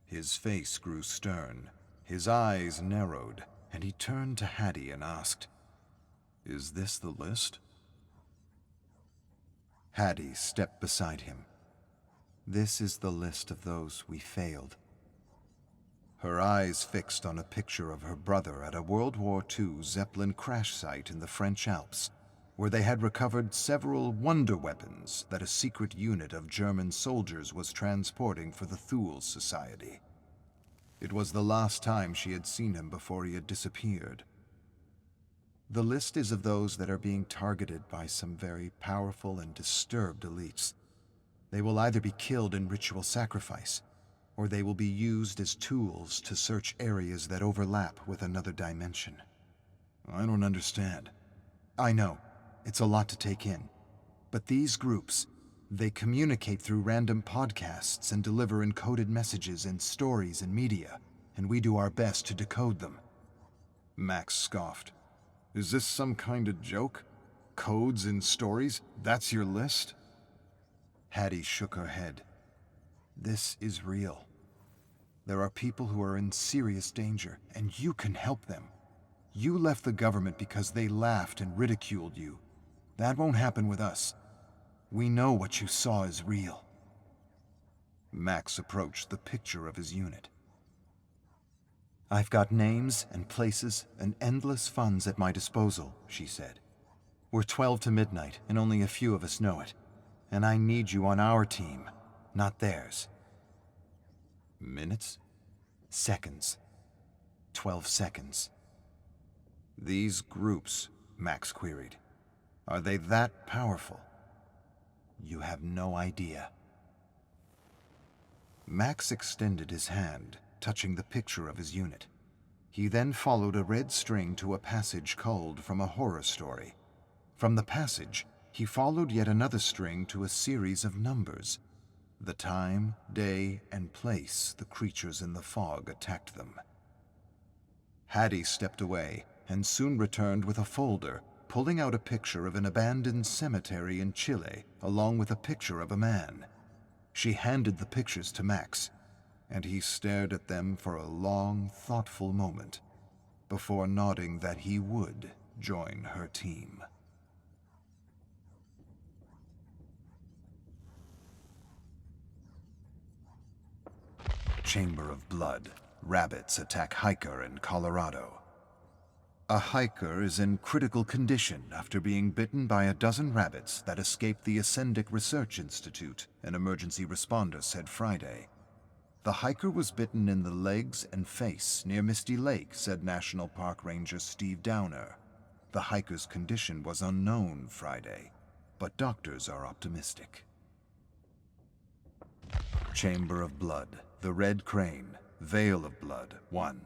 His face grew stern, his eyes narrowed, and he turned to Hattie and asked, "Is this the list?" Hattie stepped beside him. This is the list of those we failed. Her eyes fixed on a picture of her brother at a World War II Zeppelin crash site in the French Alps, where they had recovered several wonder weapons that a secret unit of German soldiers was transporting for the Thule Society. It was the last time she had seen him before he had disappeared. The list is of those that are being targeted by some very powerful and disturbed elites. They will either be killed in ritual sacrifice, or they will be used as tools to search areas that overlap with another dimension. I don't understand. I know. It's a lot to take in. But these groups, they communicate through random podcasts and deliver encoded messages in stories and media, and we do our best to decode them. Max scoffed. Is this some kind of joke? Codes and stories? That's your list? Hattie shook her head. This is real. There are people who are in serious danger, and you can help them. You left the government because they laughed and ridiculed you. That won't happen with us. We know what you saw is real. Max approached the picture of his unit. I've got names and places and endless funds at my disposal, she said. We're 12 to midnight, and only a few of us know it. And I need you on our team, not theirs. Minutes? Seconds. 12 seconds. These groups, Max queried, are they that powerful? You have no idea. Max extended his hand, touching the picture of his unit. He then followed a red string to a passage culled from a horror story. From the passage, he followed yet another string to a series of numbers. The time, day, and place the creatures in the fog attacked them. Hattie stepped away and soon returned with a folder, pulling out a picture of an abandoned cemetery in Chile, along with a picture of a man. She handed the pictures to Max, and he stared at them for a long, thoughtful moment, before nodding that he would join her team. Chamber of Blood. Rabbits attack hiker in Colorado. A hiker is in critical condition after being bitten by a dozen rabbits that escaped the Ascendic Research Institute, an emergency responder said Friday. The hiker was bitten in the legs and face near Misty Lake, said National Park Ranger Steve Downer. The hiker's condition was unknown Friday, but doctors are optimistic. Chamber of Blood, The Red Crane, Veil of Blood, 1.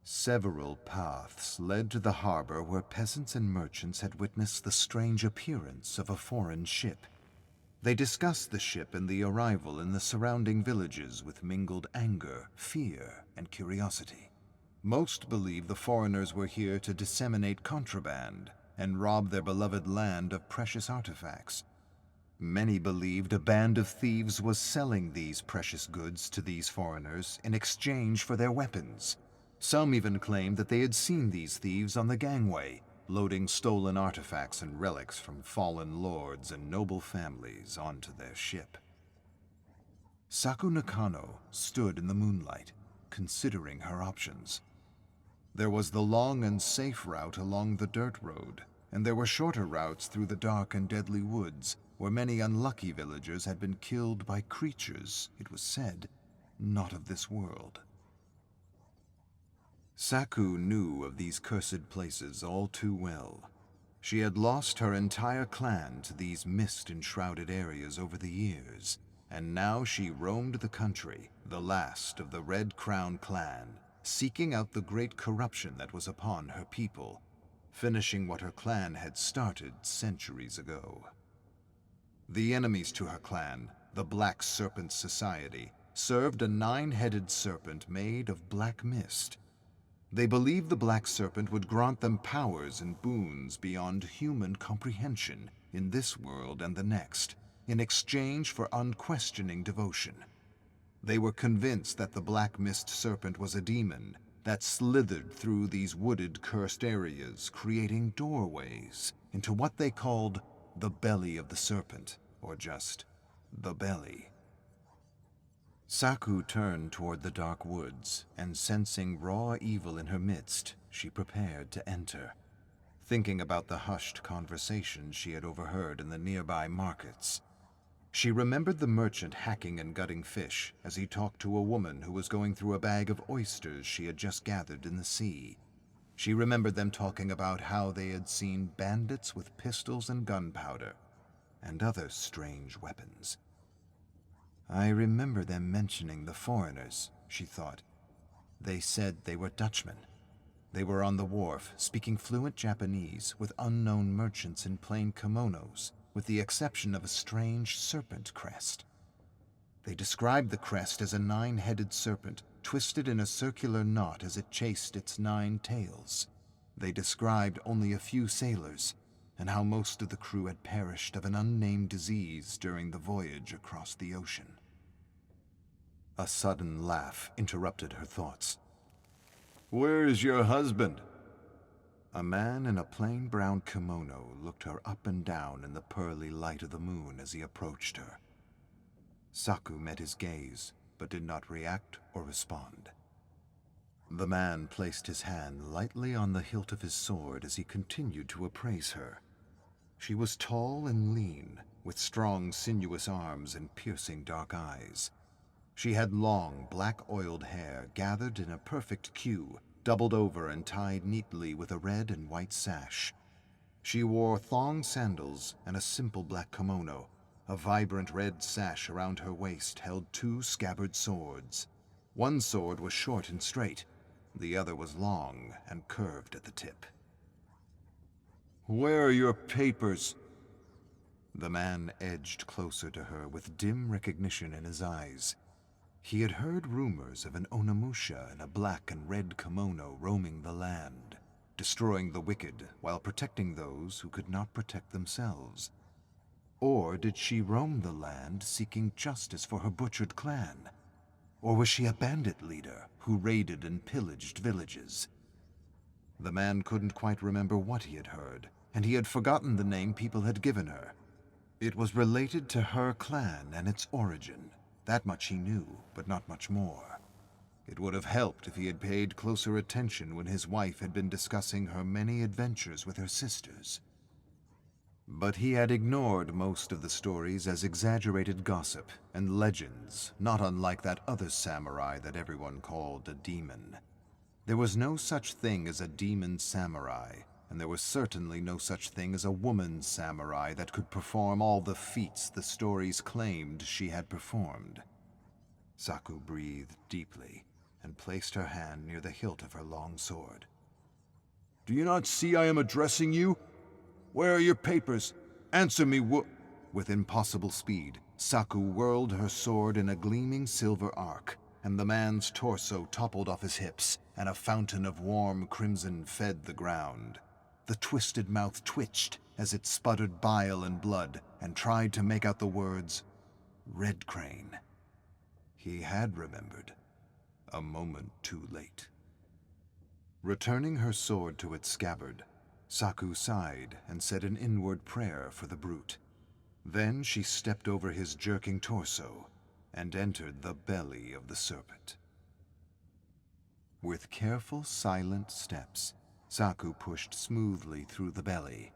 Several paths led to the harbor where peasants and merchants had witnessed the strange appearance of a foreign ship. They discussed the ship and the arrival in the surrounding villages with mingled anger, fear, and curiosity. Most believed the foreigners were here to disseminate contraband and rob their beloved land of precious artifacts. Many believed a band of thieves was selling these precious goods to these foreigners in exchange for their weapons. Some even claimed that they had seen these thieves on the gangway, loading stolen artifacts and relics from fallen lords and noble families onto their ship. Saku Nakano stood in the moonlight, considering her options. There was the long and safe route along the dirt road, and there were shorter routes through the dark and deadly woods, where many unlucky villagers had been killed by creatures, it was said, not of this world. Saku knew of these cursed places all too well. She had lost her entire clan to these mist-enshrouded areas over the years, and now she roamed the country, the last of the Red Crown clan, seeking out the great corruption that was upon her people, finishing what her clan had started centuries ago. The enemies to her clan, the Black Serpent Society, served a 9-headed serpent made of black mist. They believed the Black Serpent would grant them powers and boons beyond human comprehension in this world and the next, in exchange for unquestioning devotion. They were convinced that the Black Mist Serpent was a demon that slithered through these wooded, cursed areas, creating doorways into what they called the belly of the serpent, or just the belly. Saku turned toward the dark woods, and sensing raw evil in her midst, she prepared to enter, thinking about the hushed conversations she had overheard in the nearby markets. She remembered the merchant hacking and gutting fish as he talked to a woman who was going through a bag of oysters she had just gathered in the sea. She remembered them talking about how they had seen bandits with pistols and gunpowder, and other strange weapons. I remember them mentioning the foreigners, she thought. They said they were Dutchmen. They were on the wharf, speaking fluent Japanese with unknown merchants in plain kimonos, with the exception of a strange serpent crest. They described the crest as a 9-headed serpent, twisted in a circular knot as it chased its 9 tails. They described only a few sailors, and how most of the crew had perished of an unnamed disease during the voyage across the ocean. A sudden laugh interrupted her thoughts. Where's your husband? A man in a plain brown kimono looked her up and down in the pearly light of the moon as he approached her. Saku met his gaze, but did not react or respond. The man placed his hand lightly on the hilt of his sword as he continued to appraise her. She was tall and lean, with strong, sinuous arms and piercing dark eyes. She had long, black-oiled hair gathered in a perfect queue, doubled over and tied neatly with a red and white sash. She wore thong sandals and a simple black kimono. A vibrant red sash around her waist held 2 scabbard swords. One sword was short and straight. The other was long and curved at the tip. Where are your papers? The man edged closer to her with dim recognition in his eyes. He had heard rumors of an Onimusha in a black and red kimono roaming the land, destroying the wicked while protecting those who could not protect themselves. Or did she roam the land seeking justice for her butchered clan? Or was she a bandit leader who raided and pillaged villages? The man couldn't quite remember what he had heard, and he had forgotten the name people had given her. It was related to her clan and its origin. That much he knew, but not much more. It would have helped if he had paid closer attention when his wife had been discussing her many adventures with her sisters. But he had ignored most of the stories as exaggerated gossip and legends, not unlike that other samurai that everyone called a demon. There was no such thing as a demon samurai, and there was certainly no such thing as a woman samurai that could perform all the feats the stories claimed she had performed. Saku breathed deeply and placed her hand near the hilt of her long sword. "Do you not see I am addressing you? Where are your papers? Answer me, With impossible speed, Saku whirled her sword in a gleaming silver arc, and the man's torso toppled off his hips, and a fountain of warm crimson fed the ground. The twisted mouth twitched as it sputtered bile and blood and tried to make out the words, "Red Crane." He had remembered. A moment too late. Returning her sword to its scabbard, Saku sighed and said an inward prayer for the brute. Then she stepped over his jerking torso and entered the belly of the serpent. With careful, silent steps, Saku pushed smoothly through the belly,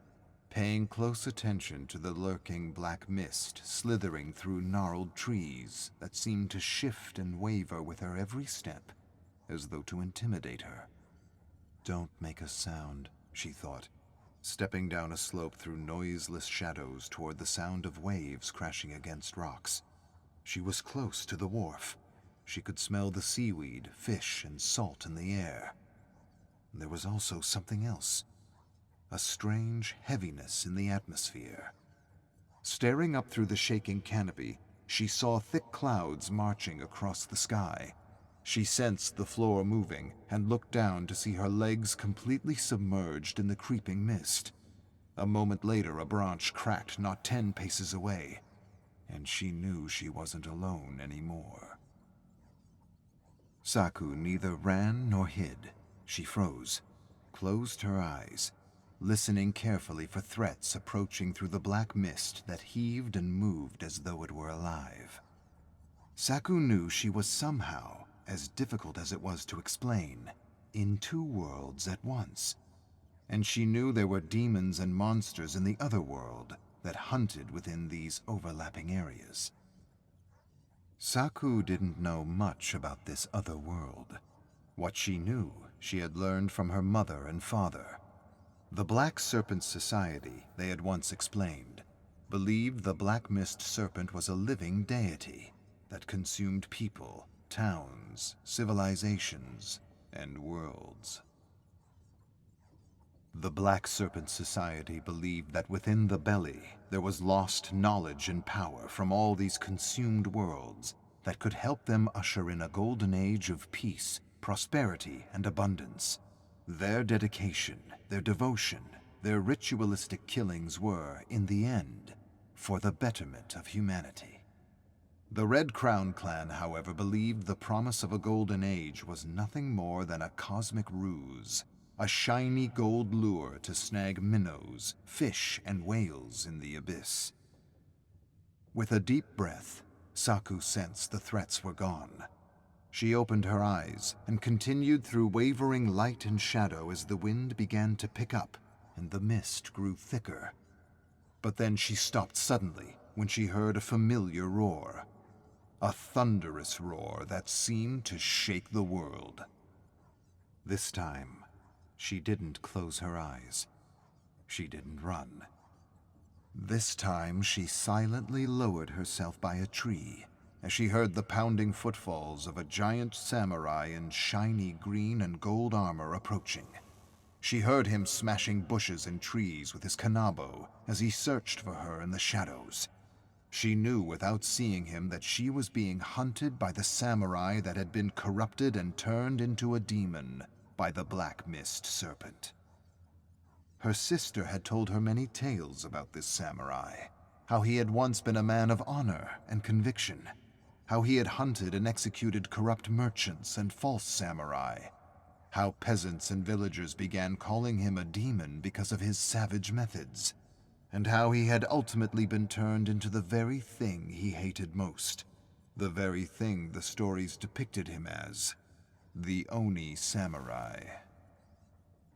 paying close attention to the lurking black mist slithering through gnarled trees that seemed to shift and waver with her every step, as though to intimidate her. "Don't make a sound," she thought, stepping down a slope through noiseless shadows toward the sound of waves crashing against rocks. She was close to the wharf. She could smell the seaweed, fish, and salt in the air. There was also something else. A strange heaviness in the atmosphere. Staring up through the shaking canopy, she saw thick clouds marching across the sky. She sensed the floor moving and looked down to see her legs completely submerged in the creeping mist. A moment later, a branch cracked not 10 paces away, and she knew she wasn't alone anymore. Saku neither ran nor hid. She froze, closed her eyes, listening carefully for threats approaching through the black mist that heaved and moved as though it were alive. Saku knew she was somehow, as difficult as it was to explain, in 2 worlds at once. And she knew there were demons and monsters in the other world that hunted within these overlapping areas. Saku didn't know much about this other world. What she knew, she had learned from her mother and father. The Black Serpent Society, they had once explained, believed the Black Mist Serpent was a living deity that consumed people, towns, civilizations, and worlds. The Black Serpent Society believed that within the belly there was lost knowledge and power from all these consumed worlds that could help them usher in a golden age of peace, prosperity, and abundance. Their dedication, their devotion, their ritualistic killings were, in the end, for the betterment of humanity. The Red Crown clan, however, believed the promise of a golden age was nothing more than a cosmic ruse, a shiny gold lure to snag minnows, fish, and whales in the abyss. With a deep breath, Saku sensed the threats were gone. She opened her eyes and continued through wavering light and shadow as the wind began to pick up and the mist grew thicker. But then she stopped suddenly when she heard a familiar roar. A thunderous roar that seemed to shake the world. This time, she didn't close her eyes. She didn't run. This time, she silently lowered herself by a tree as she heard the pounding footfalls of a giant samurai in shiny green and gold armor approaching. She heard him smashing bushes and trees with his kanabo as he searched for her in the shadows. She knew without seeing him that she was being hunted by the samurai that had been corrupted and turned into a demon by the Black Mist Serpent. Her sister had told her many tales about this samurai, how he had once been a man of honor and conviction, how he had hunted and executed corrupt merchants and false samurai, how peasants and villagers began calling him a demon because of his savage methods, and how he had ultimately been turned into the very thing he hated most, the very thing the stories depicted him as, The Oni Samurai.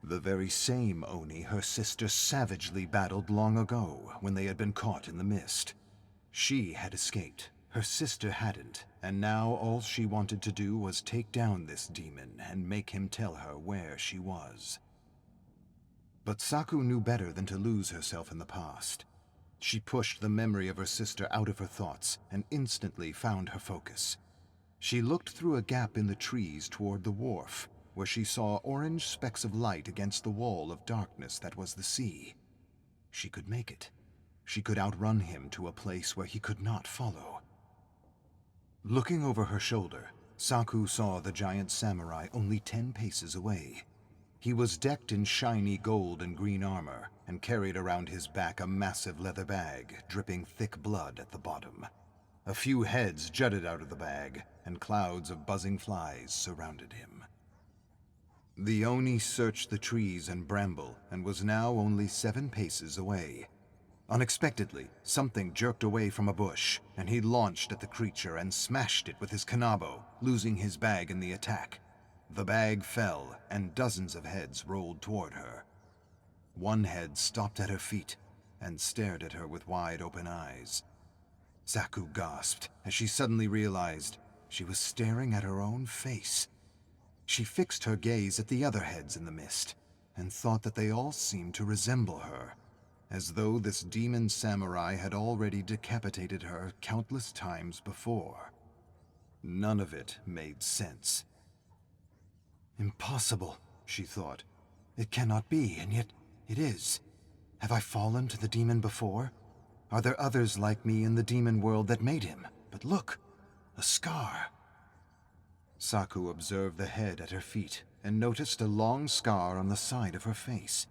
The very same Oni her sister savagely battled long ago when they had been caught in the mist. She had escaped, her sister hadn't, and now all she wanted to do was take down this demon and make him tell her where she was. But Saku knew better than to lose herself in the past. She pushed the memory of her sister out of her thoughts and instantly found her focus. She looked through a gap in the trees toward the wharf, where she saw orange specks of light against the wall of darkness that was the sea. She could make it. She could outrun him to a place where he could not follow. Looking over her shoulder, Saku saw the giant samurai only 10 paces away. He was decked in shiny gold and green armor, and carried around his back a massive leather bag, dripping thick blood at the bottom. A few heads jutted out of the bag, and clouds of buzzing flies surrounded him. The Oni searched the trees and bramble, and was now only 7 paces away. Unexpectedly, something jerked away from a bush, and he launched at the creature and smashed it with his kanabo, losing his bag in the attack. The bag fell, and dozens of heads rolled toward her. One head stopped at her feet and stared at her with wide-open eyes. Saku gasped as she suddenly realized she was staring at her own face. She fixed her gaze at the other heads in the mist and thought that they all seemed to resemble her, as though this demon samurai had already decapitated her countless times before. None of it made sense. Impossible, she thought. It cannot be, and yet it is. Have I fallen to the demon before? Are there others like me in the demon world that made him? But look, a scar. Saku observed the head at her feet and noticed a long scar on the side of her face.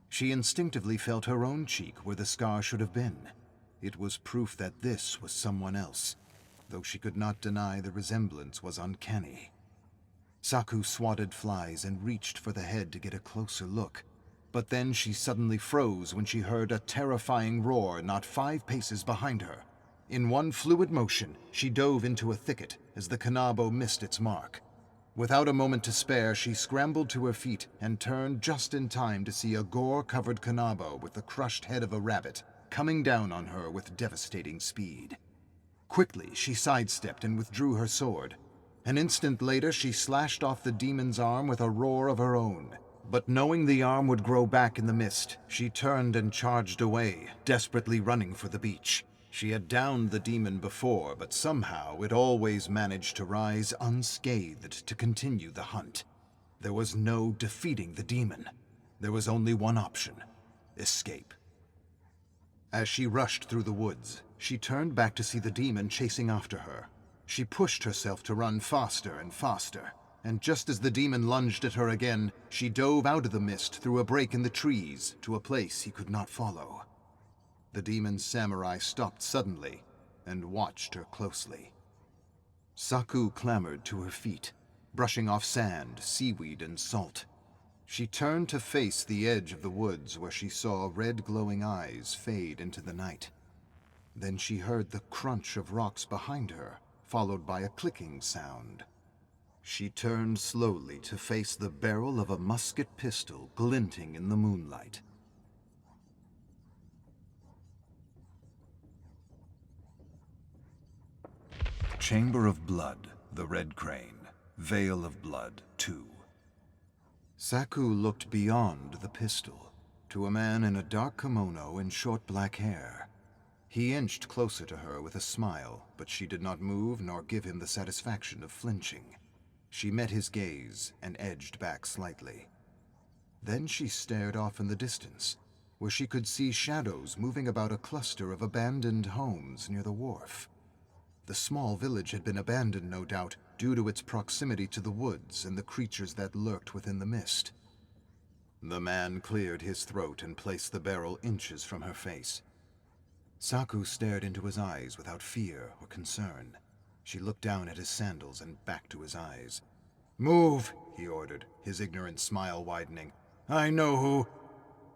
She instinctively felt her own cheek where the scar should have been. It was proof that this was someone else, though she could not deny the resemblance was uncanny. Saku swatted flies and reached for the head to get a closer look, but then she suddenly froze when she heard a terrifying roar not 5 paces behind her. In one fluid motion, she dove into a thicket as the kanabo missed its mark. Without a moment to spare, she scrambled to her feet and turned just in time to see a gore-covered kanabo with the crushed head of a rabbit coming down on her with devastating speed. Quickly, she sidestepped and withdrew her sword. An instant later, she slashed off the demon's arm with a roar of her own. But knowing the arm would grow back in the mist, she turned and charged away, desperately running for the beach. She had downed the demon before, but somehow it always managed to rise unscathed to continue the hunt. There was no defeating the demon. There was only one option: escape. As she rushed through the woods, she turned back to see the demon chasing after her. She pushed herself to run faster and faster, and just as the demon lunged at her again, she dove out of the mist through a break in the trees to a place he could not follow. The demon samurai stopped suddenly and watched her closely. Saku clambered to her feet, brushing off sand, seaweed, and salt. She turned to face the edge of the woods where she saw red glowing eyes fade into the night. Then she heard the crunch of rocks behind her, followed by a clicking sound. She turned slowly to face the barrel of a musket pistol glinting in the moonlight. Chamber of Blood, the Red Crane, Veil of Blood 2. Saku looked beyond the pistol, to a man in a dark kimono and short black hair. He inched closer to her with a smile, but she did not move nor give him the satisfaction of flinching. She met his gaze and edged back slightly. Then she stared off in the distance, where she could see shadows moving about a cluster of abandoned homes near the wharf. The small village had been abandoned, no doubt, due to its proximity to the woods and the creatures that lurked within the mist. The man cleared his throat and placed the barrel inches from her face. Saku stared into his eyes without fear or concern. She looked down at his sandals and back to his eyes. "Move," he ordered, his ignorant smile widening. "I know who."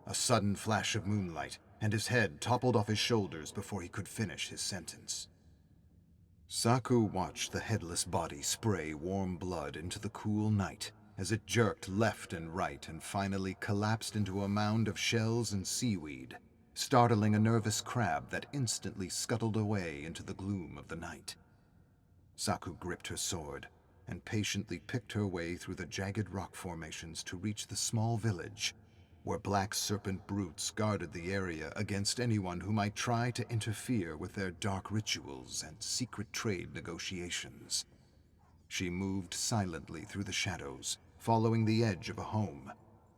A sudden flash of moonlight, and his head toppled off his shoulders before he could finish his sentence. Saku watched the headless body spray warm blood into the cool night as it jerked left and right and finally collapsed into a mound of shells and seaweed, startling a nervous crab that instantly scuttled away into the gloom of the night. Saku gripped her sword and patiently picked her way through the jagged rock formations to reach the small village, where black serpent brutes guarded the area against anyone who might try to interfere with their dark rituals and secret trade negotiations. She moved silently through the shadows, following the edge of a home.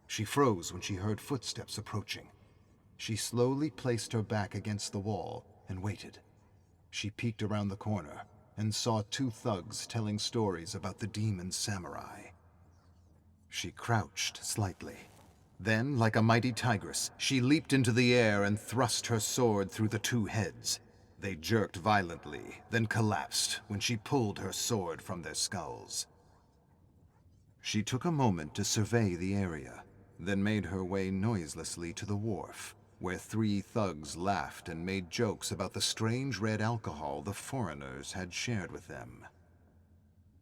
She froze when she heard footsteps approaching. She slowly placed her back against the wall and waited. She peeked around the corner and saw two thugs telling stories about the demon samurai. She crouched slightly. Then, like a mighty tigress, she leaped into the air and thrust her sword through the two heads. They jerked violently, then collapsed when she pulled her sword from their skulls. She took a moment to survey the area, then made her way noiselessly to the wharf, where three thugs laughed and made jokes about the strange red alcohol the foreigners had shared with them.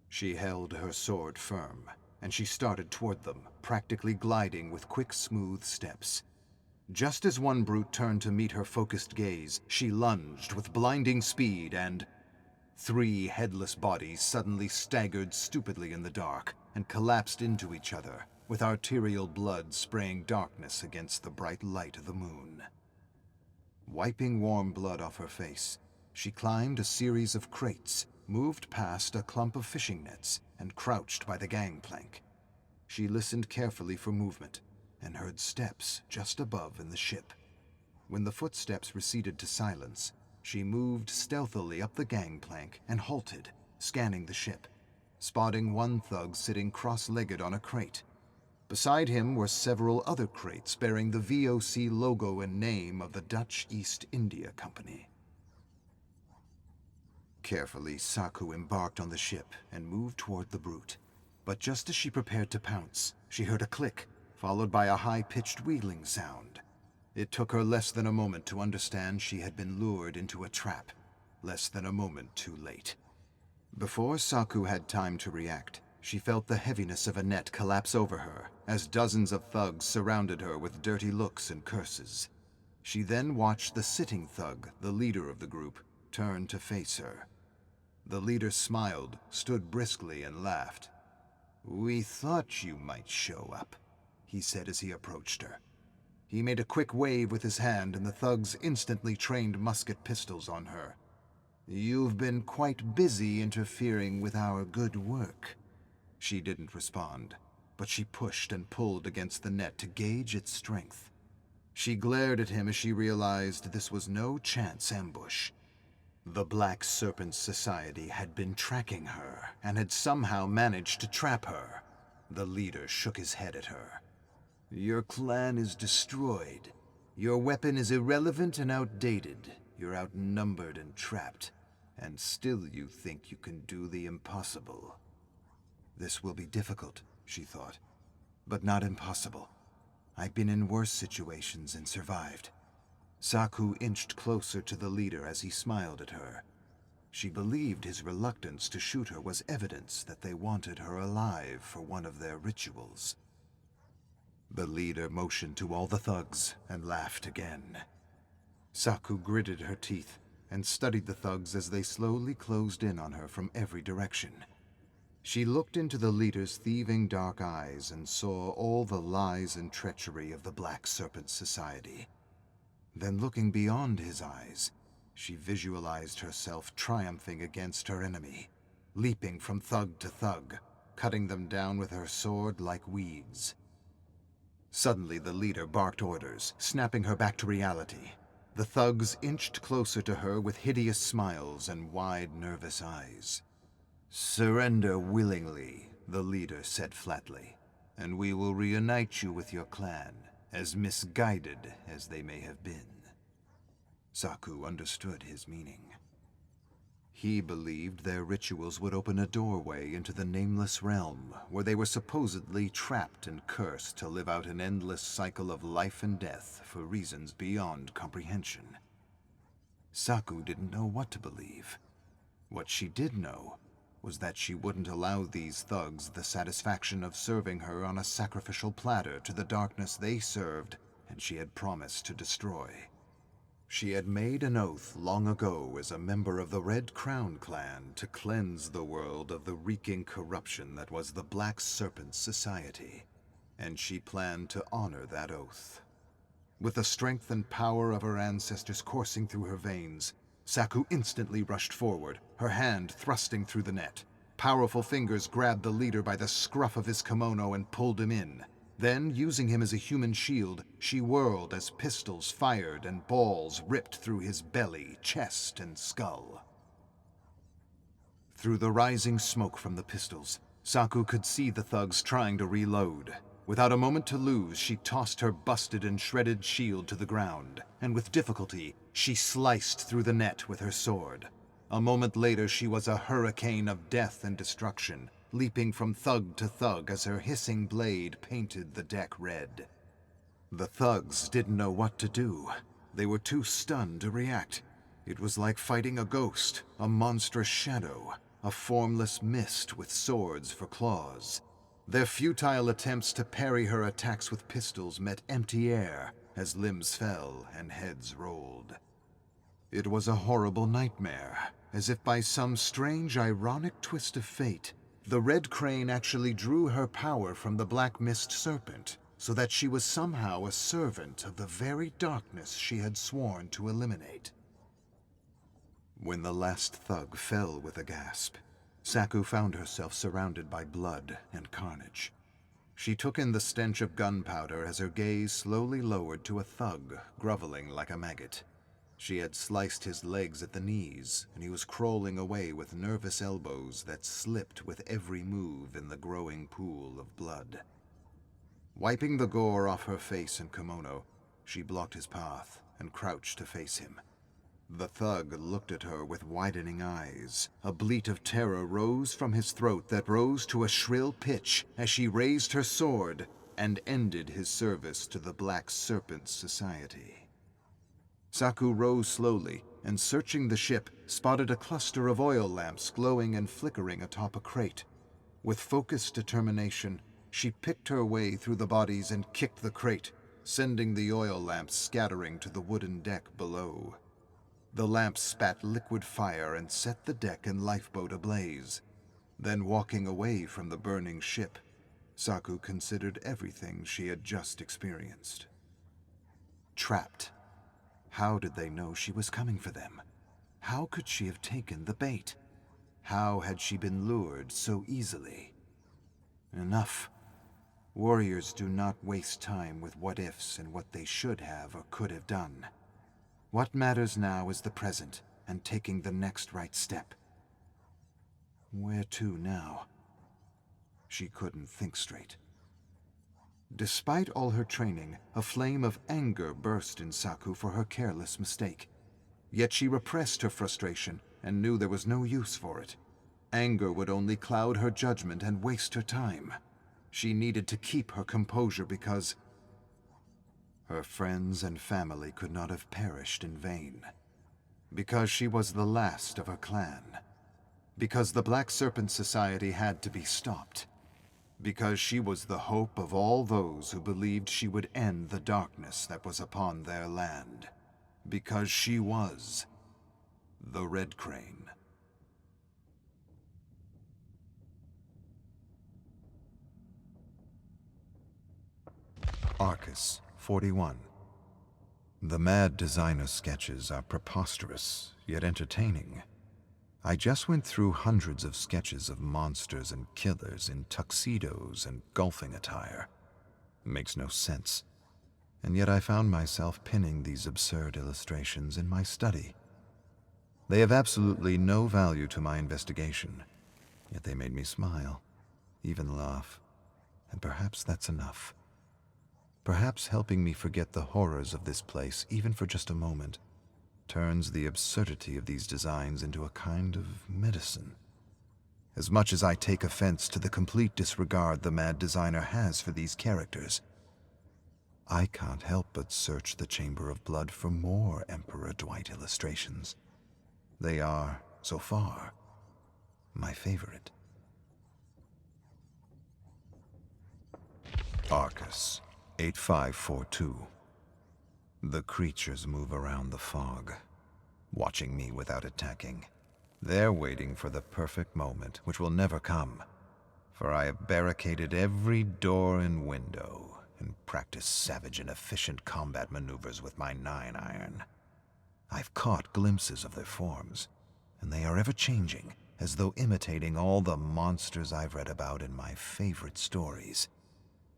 She held her sword firm, and she started toward them, practically gliding with quick, smooth steps. Just as one brute turned to meet her focused gaze, she lunged with blinding speed and... Three headless bodies suddenly staggered stupidly in the dark and collapsed into each other, with arterial blood spraying darkness against the bright light of the moon. Wiping warm blood off her face, she climbed a series of crates, moved past a clump of fishing nets, and crouched by the gangplank. She listened carefully for movement and heard steps just above in the ship. When the footsteps receded to silence, she moved stealthily up the gangplank and halted, scanning the ship, spotting one thug sitting cross-legged on a crate. Beside him were several other crates bearing the VOC logo and name of the Dutch East India Company. Carefully, Saku embarked on the ship and moved toward the brute. But just as she prepared to pounce, she heard a click, followed by a high-pitched wheeling sound. It took her less than a moment to understand she had been lured into a trap, less than a moment too late. Before Saku had time to react, she felt the heaviness of a net collapse over her as dozens of thugs surrounded her with dirty looks and curses. She then watched the sitting thug, the leader of the group, turn to face her. The leader smiled, stood briskly, and laughed. "We thought you might show up," he said as he approached her. He made a quick wave with his hand, and the thugs instantly trained musket pistols on her. "You've been quite busy interfering with our good work." She didn't respond, but she pushed and pulled against the net to gauge its strength. She glared at him as she realized this was no chance ambush. The Black Serpent Society had been tracking her and had somehow managed to trap her. The leader shook his head at her. "Your clan is destroyed. Your weapon is irrelevant and outdated. You're outnumbered and trapped. And still you think you can do the impossible." This will be difficult, she thought, but not impossible. I've been in worse situations and survived. Saku inched closer to the leader as he smiled at her. She believed his reluctance to shoot her was evidence that they wanted her alive for one of their rituals. The leader motioned to all the thugs and laughed again. Saku gritted her teeth and studied the thugs as they slowly closed in on her from every direction. She looked into the leader's thieving dark eyes and saw all the lies and treachery of the Black Serpent Society. Then, looking beyond his eyes, she visualized herself triumphing against her enemy, leaping from thug to thug, cutting them down with her sword like weeds. Suddenly, the leader barked orders, snapping her back to reality. The thugs inched closer to her with hideous smiles and wide, nervous eyes. "Surrender willingly," the leader said flatly, "and we will reunite you with your clan, as misguided as they may have been." Saku understood his meaning. He believed their rituals would open a doorway into the nameless realm, where they were supposedly trapped and cursed to live out an endless cycle of life and death for reasons beyond comprehension. Saku didn't know what to believe. What she did know was that she wouldn't allow these thugs the satisfaction of serving her on a sacrificial platter to the darkness they served and she had promised to destroy. She had made an oath long ago as a member of the Red Crown clan to cleanse the world of the reeking corruption that was the Black Serpent Society, and she planned to honor that oath. With the strength and power of her ancestors coursing through her veins, Saku instantly rushed forward, her hand thrusting through the net. Powerful fingers grabbed the leader by the scruff of his kimono and pulled him in. Then, using him as a human shield, she whirled as pistols fired and balls ripped through his belly, chest, and skull. Through the rising smoke from the pistols, Saku could see the thugs trying to reload. Without a moment to lose, she tossed her busted and shredded shield to the ground, and with difficulty, she sliced through the net with her sword. A moment later, she was a hurricane of death and destruction, leaping from thug to thug as her hissing blade painted the deck red. The thugs didn't know what to do. They were too stunned to react. It was like fighting a ghost, a monstrous shadow, a formless mist with swords for claws. Their futile attempts to parry her attacks with pistols met empty air as limbs fell and heads rolled. It was a horrible nightmare, as if by some strange, ironic twist of fate, the Red Crane actually drew her power from the Black Mist Serpent, so that she was somehow a servant of the very darkness she had sworn to eliminate. When the last thug fell with a gasp, Saku found herself surrounded by blood and carnage. She took in the stench of gunpowder as her gaze slowly lowered to a thug groveling like a maggot. She had sliced his legs at the knees, and he was crawling away with nervous elbows that slipped with every move in the growing pool of blood. Wiping the gore off her face and kimono, she blocked his path and crouched to face him. The thug looked at her with widening eyes. A bleat of terror rose from his throat that rose to a shrill pitch as she raised her sword and ended his service to the Black Serpent Society. Saku rose slowly and, searching the ship, spotted a cluster of oil lamps glowing and flickering atop a crate. With focused determination, she picked her way through the bodies and kicked the crate, sending the oil lamps scattering to the wooden deck below. The lamps spat liquid fire and set the deck and lifeboat ablaze. Then, walking away from the burning ship, Saku considered everything she had just experienced. Trapped. How did they know she was coming for them? How could she have taken the bait? How had she been lured so easily? Enough. Warriors do not waste time with what-ifs and what they should have or could have done. What matters now is the present and taking the next right step. Where to now? She couldn't think straight. Despite all her training, a flame of anger burst in Saku for her careless mistake. Yet she repressed her frustration and knew there was no use for it. Anger would only cloud her judgment and waste her time. She needed to keep her composure because her friends and family could not have perished in vain. Because she was the last of her clan. Because the Black Serpent Society had to be stopped. Because she was the hope of all those who believed she would end the darkness that was upon their land. Because she was the Red Crane. Arcus, 41. The mad designer sketches are preposterous, yet entertaining. I just went through hundreds of sketches of monsters and killers in tuxedos and golfing attire. It makes no sense. And yet I found myself pinning these absurd illustrations in my study. They have absolutely no value to my investigation, yet they made me smile, even laugh, and perhaps that's enough. Perhaps helping me forget the horrors of this place, even for just a moment, turns the absurdity of these designs into a kind of medicine. As much as I take offense to the complete disregard the mad designer has for these characters, I can't help but search the Chamber of Blood for more Emperor Dwight illustrations. They are, so far, my favorite. Arcus, 8542. The creatures move around the fog, watching me without attacking. They're waiting for the perfect moment, which will never come, for I have barricaded every door and window and practiced savage and efficient combat maneuvers with my 9-iron. I've caught glimpses of their forms, and they are ever changing, as though imitating all the monsters I've read about in my favorite stories,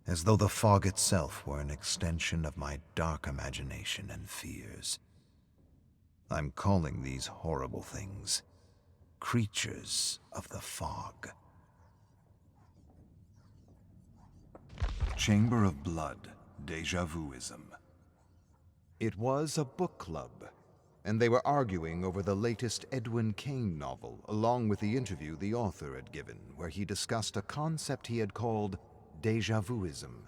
as though the fog itself were an extension of my dark imagination and fears. I'm calling these horrible things creatures of the fog. Chamber of Blood, Deja Vuism. It was a book club, and they were arguing over the latest Edwin Cain novel, along with the interview the author had given, where he discussed a concept he had called Deja Vuism.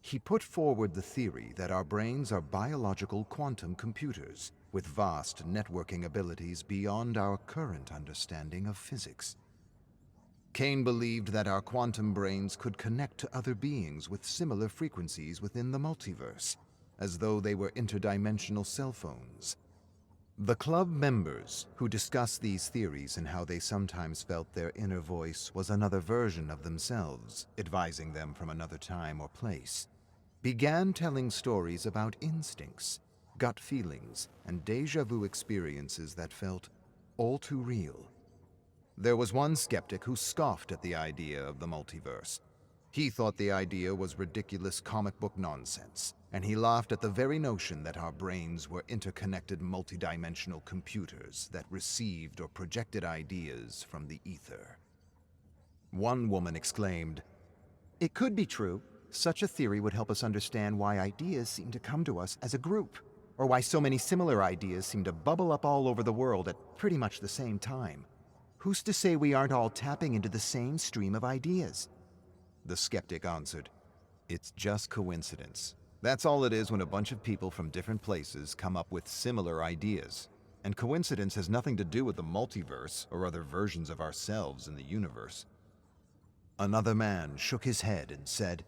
He put forward the theory that our brains are biological quantum computers with vast networking abilities beyond our current understanding of physics. Cain believed that our quantum brains could connect to other beings with similar frequencies within the multiverse, as though they were interdimensional cell phones. The club members, who discussed these theories and how they sometimes felt their inner voice was another version of themselves, advising them from another time or place, began telling stories about instincts, gut feelings, and deja vu experiences that felt all too real. There was one skeptic who scoffed at the idea of the multiverse. He thought the idea was ridiculous comic book nonsense, and he laughed at the very notion that our brains were interconnected multidimensional computers that received or projected ideas from the ether. One woman exclaimed, "It could be true. Such a theory would help us understand why ideas seem to come to us as a group, or why so many similar ideas seem to bubble up all over the world at pretty much the same time. Who's to say we aren't all tapping into the same stream of ideas?" The skeptic answered, "It's just coincidence. That's all it is when a bunch of people from different places come up with similar ideas. And coincidence has nothing to do with the multiverse or other versions of ourselves in the universe." Another man shook his head and said,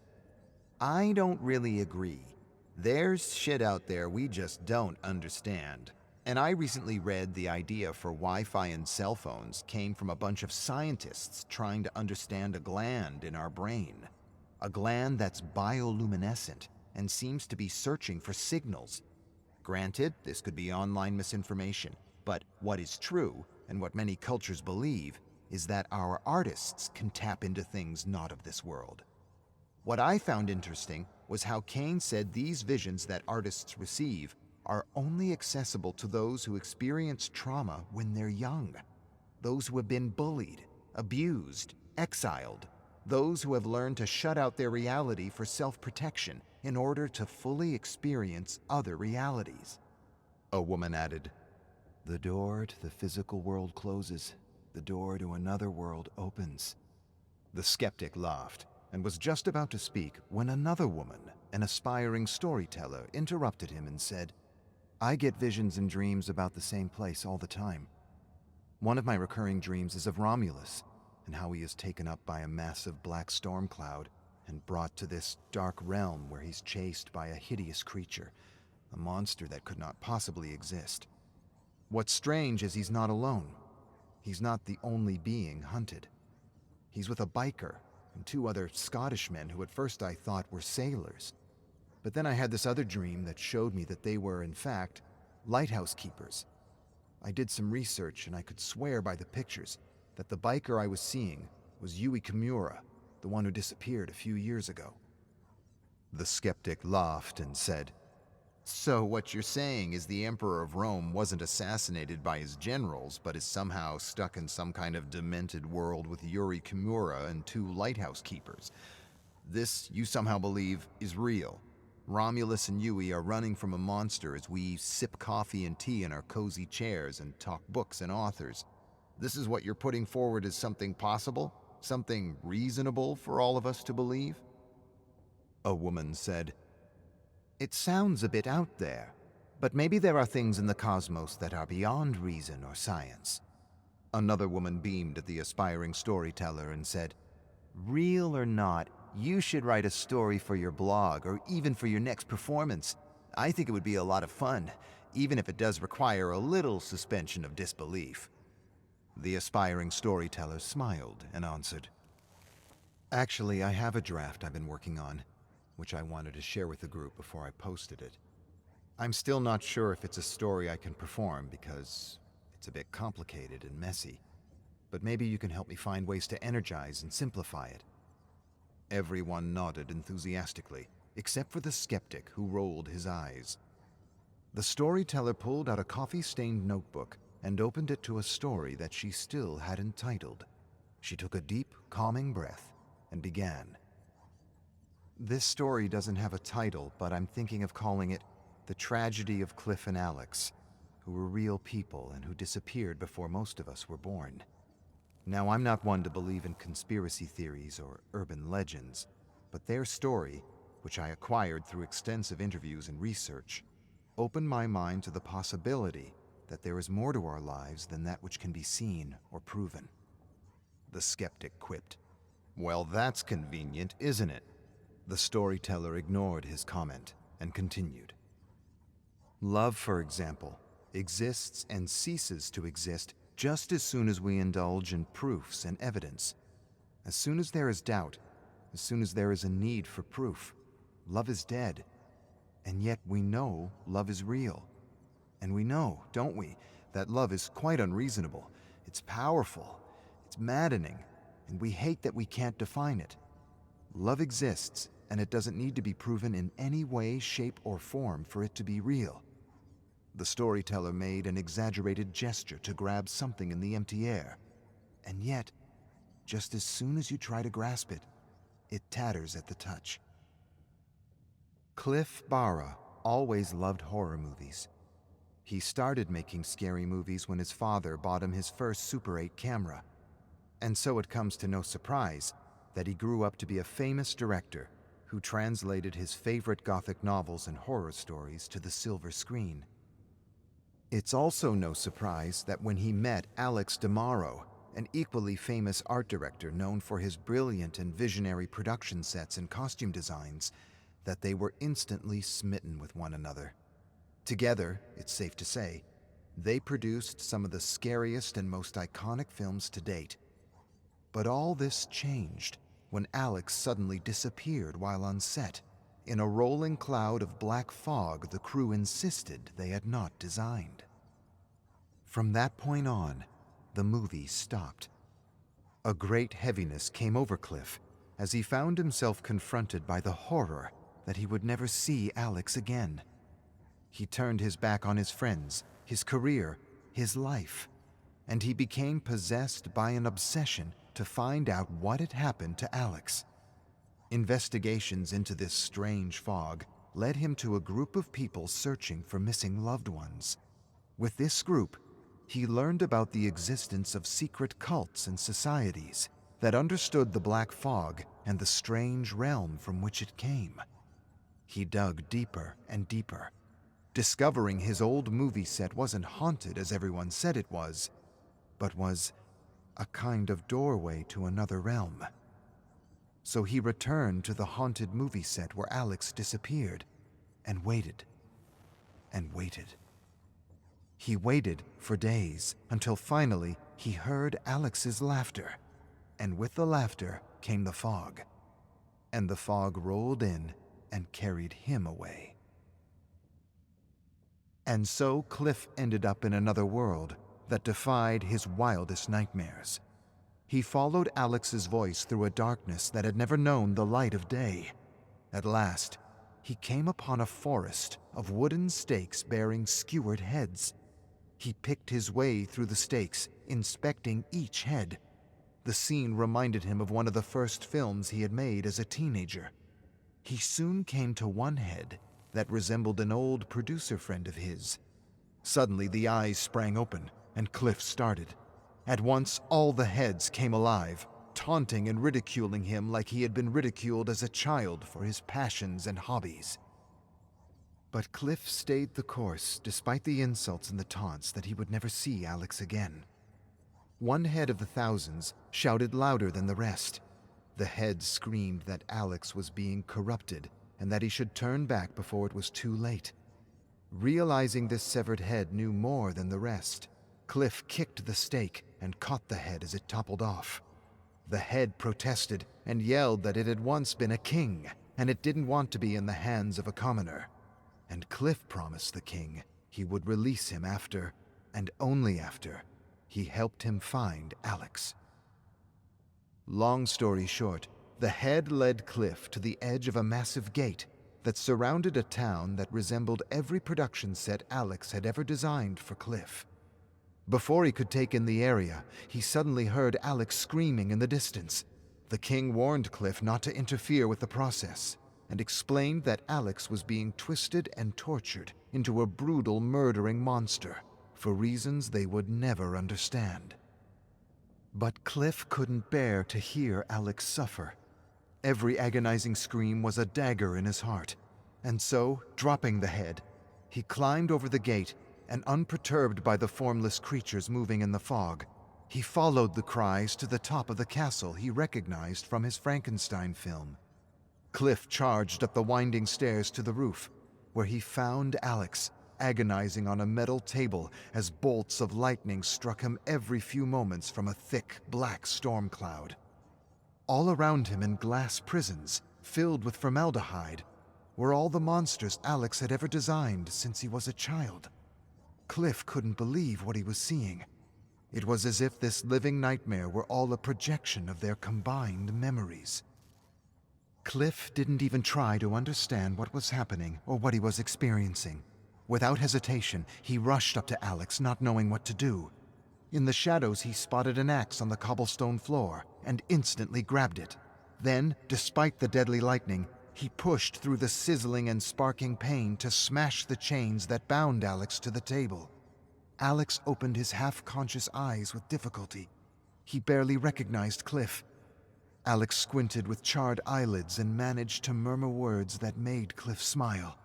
"I don't really agree. There's shit out there we just don't understand. And I recently read the idea for Wi-Fi and cell phones came from a bunch of scientists trying to understand a gland in our brain. A gland that's bioluminescent and seems to be searching for signals. Granted, this could be online misinformation, but what is true, and what many cultures believe, is that our artists can tap into things not of this world. What I found interesting was how Cain said these visions that artists receive are only accessible to those who experience trauma when they're young, those who have been bullied, abused, exiled, those who have learned to shut out their reality for self-protection in order to fully experience other realities." A woman added, "The door to the physical world closes, the door to another world opens." The skeptic laughed and was just about to speak when another woman, an aspiring storyteller, interrupted him and said, "I get visions and dreams about the same place all the time. One of my recurring dreams is of Romulus and how he is taken up by a massive black storm cloud and brought to this dark realm where he's chased by a hideous creature, a monster that could not possibly exist. What's strange is he's not alone. He's not the only being hunted. He's with a biker and 2 other Scottish men who at first I thought were sailors. But then I had this other dream that showed me that they were, in fact, lighthouse keepers. I did some research and I could swear by the pictures that the biker I was seeing was Yui Kimura, the one who disappeared a few years ago." The skeptic laughed and said, "So what you're saying is the Emperor of Rome wasn't assassinated by his generals, but is somehow stuck in some kind of demented world with Yuri Kimura and 2 lighthouse keepers. This, you somehow believe, is real. Romulus and Yui are running from a monster as we sip coffee and tea in our cozy chairs and talk books and authors. This is what you're putting forward as something possible? Something reasonable for all of us to believe?" A woman said, "It sounds a bit out there, but maybe there are things in the cosmos that are beyond reason or science." Another woman beamed at the aspiring storyteller and said, "Real or not, you should write a story for your blog or even for your next performance. I think it would be a lot of fun, even if it does require a little suspension of disbelief." The aspiring storyteller smiled and answered, "Actually, I have a draft I've been working on, which I wanted to share with the group before I posted it. I'm still not sure if it's a story I can perform because it's a bit complicated and messy, but maybe you can help me find ways to energize and simplify it." Everyone nodded enthusiastically, except for the skeptic who rolled his eyes. The storyteller pulled out a coffee-stained notebook and opened it to a story that she still hadn't titled. She took a deep, calming breath and began. "This story doesn't have a title, but I'm thinking of calling it The Tragedy of Cliff and Alex, who were real people and who disappeared before most of us were born. Now, I'm not one to believe in conspiracy theories or urban legends, but their story, which I acquired through extensive interviews and research, opened my mind to the possibility that there is more to our lives than that which can be seen or proven." The skeptic quipped, "Well, that's convenient, isn't it?" The storyteller ignored his comment and continued. "Love, for example, exists and ceases to exist just as soon as we indulge in proofs and evidence. As soon as there is doubt, as soon as there is a need for proof, love is dead. And yet we know love is real. And we know, don't we, that love is quite unreasonable. It's powerful, it's maddening, and we hate that we can't define it. Love exists, and it doesn't need to be proven in any way, shape, or form for it to be real." The storyteller made an exaggerated gesture to grab something in the empty air. And yet, just as soon as you try to grasp it, it tatters at the touch. Cliff Barra always loved horror movies. He started making scary movies when his father bought him his first Super 8 camera. And so it comes to no surprise that he grew up to be a famous director who translated his favorite Gothic novels and horror stories to the silver screen. It's also no surprise that when he met Alex DeMauro, an equally famous art director known for his brilliant and visionary production sets and costume designs, that they were instantly smitten with one another. Together, it's safe to say, they produced some of the scariest and most iconic films to date. But all this changed when Alex suddenly disappeared while on set, in a rolling cloud of black fog the crew insisted they had not designed. From that point on, the movie stopped. A great heaviness came over Cliff as he found himself confronted by the horror that he would never see Alex again. He turned his back on his friends, his career, his life, and he became possessed by an obsession to find out what had happened to Alex. Investigations into this strange fog led him to a group of people searching for missing loved ones. With this group, he learned about the existence of secret cults and societies that understood the black fog and the strange realm from which it came. He dug deeper and deeper, discovering his old movie set wasn't haunted as everyone said it was, but was a kind of doorway to another realm. So he returned to the haunted movie set where Alex disappeared and waited and waited. He waited for days until finally he heard Alex's laughter, and with the laughter came the fog, and the fog rolled in and carried him away. And so Cliff ended up in another world that defied his wildest nightmares. He followed Alex's voice through a darkness that had never known the light of day. At last, he came upon a forest of wooden stakes bearing skewered heads. He picked his way through the stakes, inspecting each head. The scene reminded him of one of the first films he had made as a teenager. He soon came to one head that resembled an old producer friend of his. Suddenly, the eyes sprang open, and Cliff started. At once, all the heads came alive, taunting and ridiculing him like he had been ridiculed as a child for his passions and hobbies. But Cliff stayed the course despite the insults and the taunts that he would never see Alex again. One head of the thousands shouted louder than the rest. The head screamed that Alex was being corrupted and that he should turn back before it was too late. Realizing this severed head knew more than the rest, Cliff kicked the stake and caught the head as it toppled off. The head protested and yelled that it had once been a king, and it didn't want to be in the hands of a commoner. And Cliff promised the king he would release him after, and only after, he helped him find Alex. Long story short, the head led Cliff to the edge of a massive gate that surrounded a town that resembled every production set Alex had ever designed for Cliff. Before he could take in the area, he suddenly heard Alex screaming in the distance. The king warned Cliff not to interfere with the process and explained that Alex was being twisted and tortured into a brutal, murdering monster for reasons they would never understand. But Cliff couldn't bear to hear Alex suffer. Every agonizing scream was a dagger in his heart, and so, dropping the head, he climbed over the gate and, unperturbed by the formless creatures moving in the fog, he followed the cries to the top of the castle he recognized from his Frankenstein film. Cliff charged up the winding stairs to the roof, where he found Alex, agonizing on a metal table as bolts of lightning struck him every few moments from a thick, black storm cloud. All around him in glass prisons, filled with formaldehyde, were all the monsters Alex had ever designed since he was a child. Cliff couldn't believe what he was seeing. It was as if this living nightmare were all a projection of their combined memories. Cliff didn't even try to understand what was happening or what he was experiencing. Without hesitation, he rushed up to Alex, not knowing what to do. In the shadows, he spotted an axe on the cobblestone floor and instantly grabbed it. Then, despite the deadly lightning, he pushed through the sizzling and sparking pain to smash the chains that bound Alex to the table. Alex opened his half-conscious eyes with difficulty. He barely recognized Cliff. Alex squinted with charred eyelids and managed to murmur words that made Cliff smile.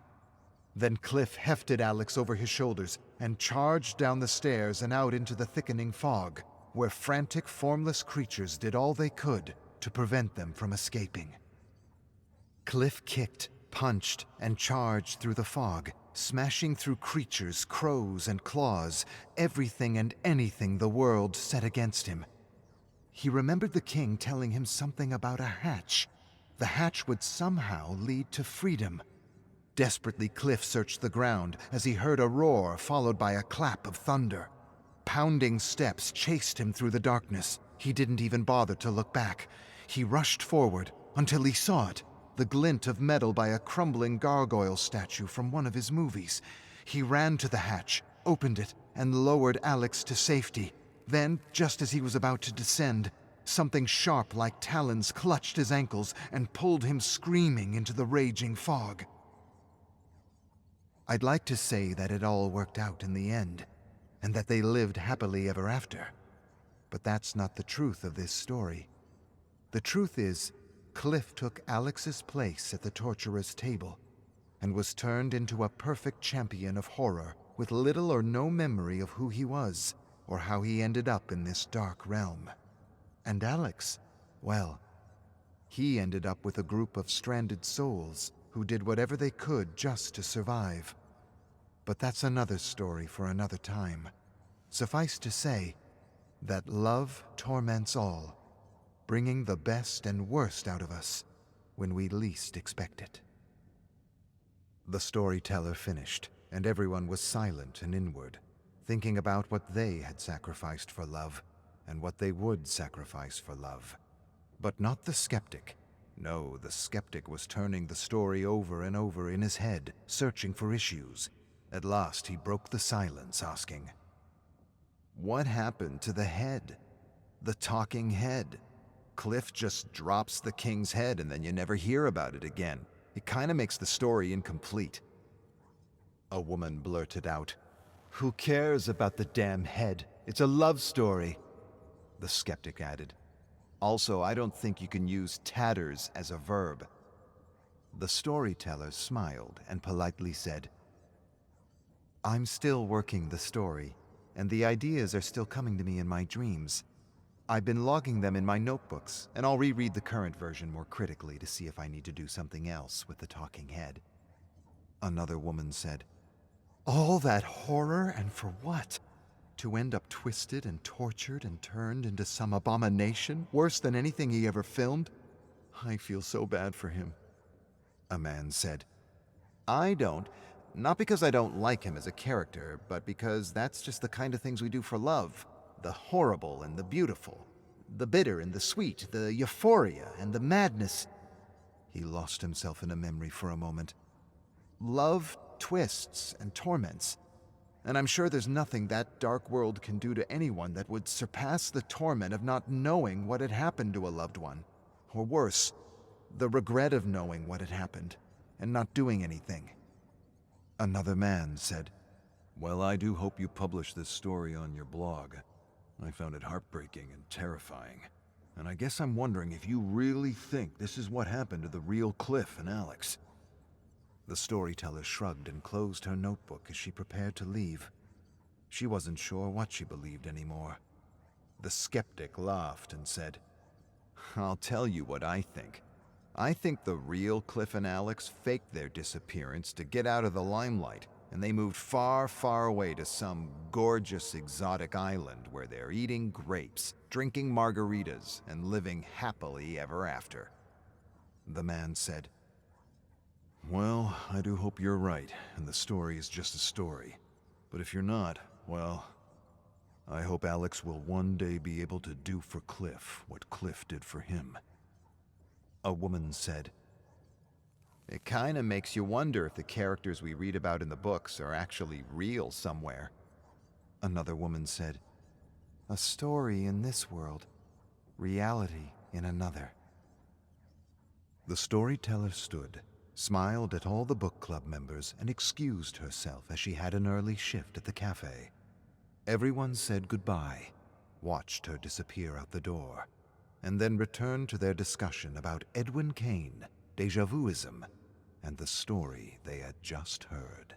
Then Cliff hefted Alex over his shoulders and charged down the stairs and out into the thickening fog, where frantic, formless creatures did all they could to prevent them from escaping. Cliff kicked, punched, and charged through the fog, smashing through creatures, crows, and claws, everything and anything the world set against him. He remembered the king telling him something about a hatch. The hatch would somehow lead to freedom. Desperately, Cliff searched the ground as he heard a roar followed by a clap of thunder. Pounding steps chased him through the darkness. He didn't even bother to look back. He rushed forward until he saw it, the glint of metal by a crumbling gargoyle statue from one of his movies. He ran to the hatch, opened it, and lowered Alex to safety. Then, just as he was about to descend, something sharp like talons clutched his ankles and pulled him screaming into the raging fog. I'd like to say that it all worked out in the end, and that they lived happily ever after. But that's not the truth of this story. The truth is, Cliff took Alex's place at the torturer's table, and was turned into a perfect champion of horror with little or no memory of who he was, or how he ended up in this dark realm. And Alex, well, he ended up with a group of stranded souls who did whatever they could just to survive. But that's another story for another time. Suffice to say that love torments all, bringing the best and worst out of us when we least expect it. The storyteller finished, and everyone was silent and inward, thinking about what they had sacrificed for love and what they would sacrifice for love. But not the skeptic. No, the skeptic was turning the story over and over in his head, searching for issues. At last, he broke the silence, asking, "What happened to the head? The talking head? Cliff just drops the king's head and then you never hear about it again. It kind of makes the story incomplete." A woman blurted out, "Who cares about the damn head? It's a love story." The skeptic added, "Also, I don't think you can use tatters as a verb." The storyteller smiled and politely said, "I'm still working the story. and the ideas are still coming to me in my dreams. I've been logging them in my notebooks, and I'll reread the current version more critically to see if I need to do something else with the talking head. Another woman said, "All that horror, and for what? To end up twisted and tortured and turned into some abomination worse than anything he ever filmed? I feel so bad for him." A man said, "I don't. Not because I don't like him as a character, but because that's just the kind of things we do for love. The horrible and the beautiful. The bitter and the sweet. The euphoria and the madness." He lost himself in a memory for a moment. Love twists and torments. And I'm sure there's nothing that dark world can do to anyone that would surpass the torment of not knowing what had happened to a loved one. Or worse, the regret of knowing what had happened and not doing anything. Another man said, "Well, I do hope you publish this story on your blog. I found it heartbreaking and terrifying. And I guess I'm wondering if you really think this is what happened to the real Cliff and Alex." The storyteller shrugged and closed her notebook as she prepared to leave. She wasn't sure what she believed anymore. The skeptic laughed and said, "I'll tell you what I think. I think the real Cliff and Alex faked their disappearance to get out of the limelight, and they moved far, far away to some gorgeous exotic island where they're eating grapes, drinking margaritas, and living happily ever after." The man said, "Well, I do hope you're right, and the story is just a story. But if you're not, well, I hope Alex will one day be able to do for Cliff what Cliff did for him." A woman said, "It kinda makes you wonder if the characters we read about in the books are actually real somewhere." Another woman said, "A story in this world, reality in another." The storyteller stood, smiled at all the book club members, and excused herself as she had an early shift at the cafe. Everyone said goodbye, watched her disappear out the door, and then returned to their discussion about Edwin Cain, déjà vuism, and the story they had just heard.